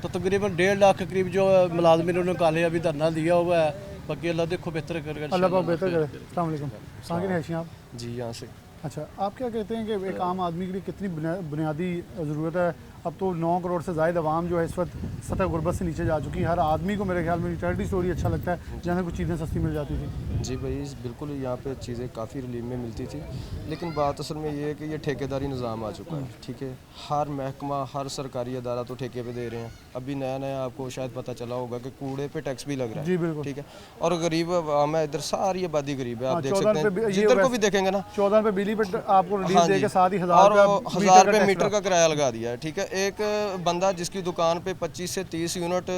तो तकरीबन 1.5 लाख के करीब जो मुलाजमिन उन्होंने काले अभी धरना दिया हुआ है। बाकी अल्लाह देखो बेहतर करेगा, अल्लाह पाक बेहतर करे। अस्सलाम वालेकुम, कहाँ के रहशी आप? जी, यहाँ से। अच्छा, आप क्या कहते हैं कि एक आम आदमी के लिए कितनी बुनियादी ज़रूरत है? अब तो 9 करोड़ से ज़ायद आवाम जो है इस वक्त सतह गुर्बत से नीचे जा चुकी है। हर आदमी को मेरे ख्याल में यूटिलिटी स्टोर ही अच्छा लगता है, जहाँ कुछ चीज़ें सस्ती मिल जाती थी। जी भाई, बिल्कुल यहाँ पे चीज़ें काफ़ी रिलीफ में मिलती थी, लेकिन बात असल में ये है कि ये ठेकेदारी निज़ाम आ चुका है। ठीक है, हर महकमा, हर सरकारी अदारा तो ठेके पे दे रहे हैं। अभी नया आपको शायद पता चला होगा कि कूड़े पे टैक्स भी लग रहा है। जी बिल्कुल। ठीक है, और गरीब आवाम है, इधर सारी आबादी गरीब है। आप देख सकते हैं, पे जिधर को भी देखेंगे ना, 14 रुपये बिजली पे आपको रिलीफ देके साथ ही 1000 रुपये मीटर का किराया लगा दिया है। ठीक है, एक बंदा जिसकी दुकान पे 25 से 30 यूनिट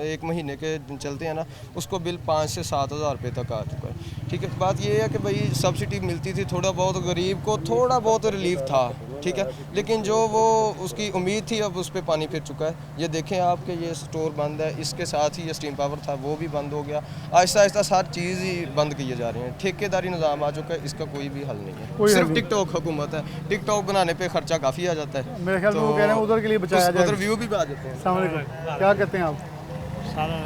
एक महीने के चलते हैं ना, उसको बिल 5 से 7 हज़ार रुपये तक आ चुका है। ठीक है, बात ये है कि भाई सब्सिडी मिलती थी, थोड़ा बहुत गरीब को थोड़ा बहुत रिलीफ था। ठीक है, लेकिन जो वो उसकी उम्मीद थी अब उस पर पानी फिर चुका है। ये देखें आप कि ये स्टोर बंद है, इसके साथ ही ये स्टीम पावर था वो भी बंद हो गया। आहिस्ता आहिस्ता सारी चीज़ ही बंद किए जा रहे हैं। ठेकेदारी निज़ाम आ चुका है, इसका कोई भी हल नहीं है। सिर्फ टिकटॉक हुकूमत है, टिकटॉक बनाने पे खर्चा काफ़ी आ जाता है। मेरे ख्याल में वो कह रहे हैं उधर के लिए बचाया जाए, उधर व्यू भी आ जाते हैं। अस्सलाम वालेकुम, क्या कहते हैं आप? सारा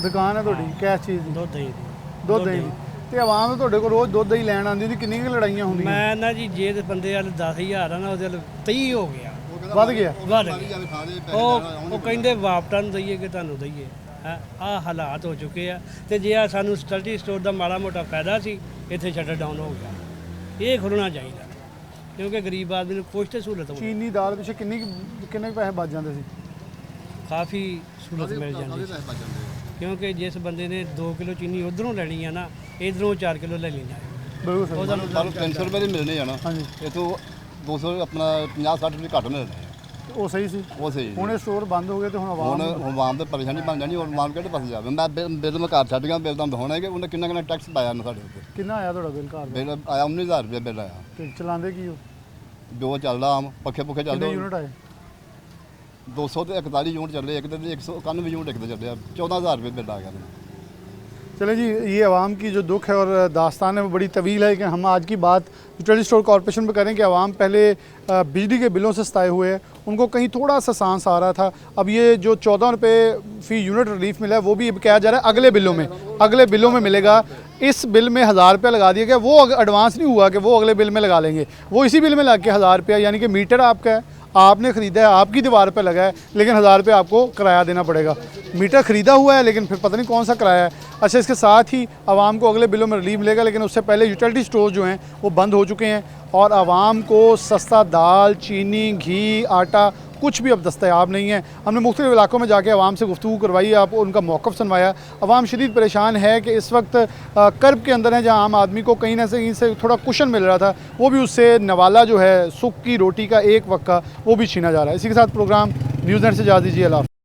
दुकान है ਤੁਹਾਡੀ? क्या चीज़? ਦੁੱਧ ਦਹੀਂ ਦੁੱਧ ਦਹੀਂ ਤੇ ਆਵਾਮ ਨੂੰ ਤੁਹਾਡੇ ਕੋਲ ਰੋਜ਼ ਦੁੱਧ ਦਹੀਂ ਲੈਣ ਆਉਂਦੀ ਹੁੰਦੀ, ਕਿੰਨੀਆਂ ਲੜਾਈਆਂ ਹੁੰਦੀਆਂ? ਮੈਂ ਨਾ ਜੀ ਜੇ ਤੇ ਬੰਦੇ ਵਾਲ 10,000 ਆ ਨਾ ਉਹਦੇ ਵੱਲ 30 ਹੋ ਗਿਆ, ਵੱਧ ਗਿਆ। ਉਹ ਕਹਿੰਦੇ ਵਾਪਟਾਂ ਨੂੰ ਦਈਏ ਕਿ ਤੁਹਾਨੂੰ ਦਈਏ। ਆਹ ਹਾਲਾਤ ਹੋ ਚੁੱਕੇ ਆ। ਤੇ ਜੇ ਆ ਸਾਨੂੰ ਸਟਲਟੀ ਸਟੋਰ ਦਾ ਮਾੜਾ ਮੋਟਾ ਫਾਇਦਾ ਸੀ, ਇੱਥੇ ਸ਼ਟਰ ਡਾਊਨ ਹੋ ਗਿਆ। ਇਹ ਖੁੱਲ੍ਹਣਾ ਚਾਹੀਦਾ ਕਿਉਂਕਿ ਗਰੀਬ ਆਦਮੀ ਨੂੰ ਕੁਛ ਤੇ ਸਹੂਲਤ ਹੋਵੇ। ਚੀਨੀ ਦਾਲ ਪਿੱਛੇ ਕਿੰਨੇ ਪੈਸੇ ਬਚ ਜਾਂਦੇ ਸੀ? ਕਾਫੀ ਸਹੂਲਤ ਮਿਲ ਜਾਂਦੀ ਕਿਉਂਕਿ ਜਿਸ ਬੰਦੇ ਨੇ 2 ਕਿਲੋ ਚੀਨੀ ਉਧਰੋਂ ਲੈਣੀ ਆ ਨਾ, ਇਧਰੋਂ 4 ਕਿਲੋ ਲੈ ਲੈਣਾ। ਬਿਲਕੁਲ ਸਾਨੂੰ 300 ਰੁਪਏ ਦੀ ਮਿਲਣੀ ਆ ਨਾ, ਇਹ ਤੋਂ 200 ਆਪਣਾ 50-60 ਰੁਪਏ ਘੱਟ ਮਿਲਣੇ। ਉਹ ਸਹੀ ਸੀ, ਉਹ ਸਹੀ। ਹੁਣ ਇਹ ਸਟੋਰ ਬੰਦ ਹੋ ਗਏ ਤੇ ਹੁਣ ਆਵਾਮ ਤੇ ਪਰੇਸ਼ਾਨੀ ਬਣ ਜਾਣੀ। ਔਰ ਆਵਾਮ ਕਿਹੜੇ ਪਾਸੇ ਜਾਵੇ? ਮੈਂ ਬਿੱਲ ਮੈਂ ਘਰ ਛੱਡ ਗਿਆ, ਬਿੱਲ ਤਾਂ ਦਿਖਾਉਣਾ ਹੈ ਕਿ ਉਹਨੇ ਕਿੰਨਾ ਟੈਕਸ ਪਾਇਆ ਨਾ ਸਾਡੇ ਉੱਤੇ। ਕਿੰਨਾ ਆਇਆ ਤੁਹਾਡਾ ਬਿੱਲ ਘਰ ਦਾ? ਬਿੱਲ ਆਇਆ 19,000 ਰੁਪਏ ਬਿੱਲ ਆਇਆ। ਤੇ ਚਲਾਉਂਦੇ ਕੀ ਹੋ? ਜੋ ਚੱਲਦਾ ਆਮ ਪੱਖੇ ਪੁੱਖੇ ਚੱਲਦੇ। ਕਿੰਨੇ ਯੂਨਿਟ ਆਏ? 241 यूनिट चल रहे, एक दिन 191 यूनिट एक दिन चल रहे हैं। 14,000 रुपये बिल आ गया। चले जी, ये आवाम की जो दुख है और दास्तान है वो बड़ी तवील है, कि हम आज की बात यूटिलिटी स्टोर कॉर्पोरेशन पर करें कि आवाम पहले बिजली के बिलों से सताए हुए हैं, उनको कहीं थोड़ा सा सांस आ रहा था। अब ये जो 14 रुपये फ़ी यूनिट रिलीफ मिला है वो भी कहा जा रहा है अगले बिलों में मिलेगा। इस बिल में 1000 रुपया लगा दिया गया, वो एडवांस नहीं हुआ कि वो अगले बिल में लगा लेंगे, वो इसी बिल में लग के 1000 रुपया, यानी कि मीटर आपका है, आपने ख़रीदा है, आपकी दीवार पे लगा है, लेकिन 1000 रुपये आपको किराया देना पड़ेगा। मीटर ख़रीदा हुआ है लेकिन फिर पता नहीं कौन सा किराया है। अच्छा, इसके साथ ही आवाम को अगले बिलों में रिलीफ मिलेगा, लेकिन उससे पहले यूटिलिटी स्टोर जो हैं वो बंद हो चुके हैं और आवाम को सस्ता दाल, चीनी, घी, आटा कुछ भी अब दस्तयाब नहीं है। हमने मुख्तलिफ इलाकों में जाके आवाम से गुफ्तगू करवाई, आप उनका मौक़िफ़ सुनवाया। आवाम शदीद परेशान है कि इस वक्त कर्ब के अंदर है, जहाँ आम आदमी को कहीं ना कहीं से थोड़ा कुशन मिल रहा था, वो भी उससे नवाला जो है सुख की रोटी का एक वक्त का वो भी छीना जा रहा है। इसी के साथ प्रोग्राम न्यूज़ नेट से इजाज़त दीजिए। अल्लाह।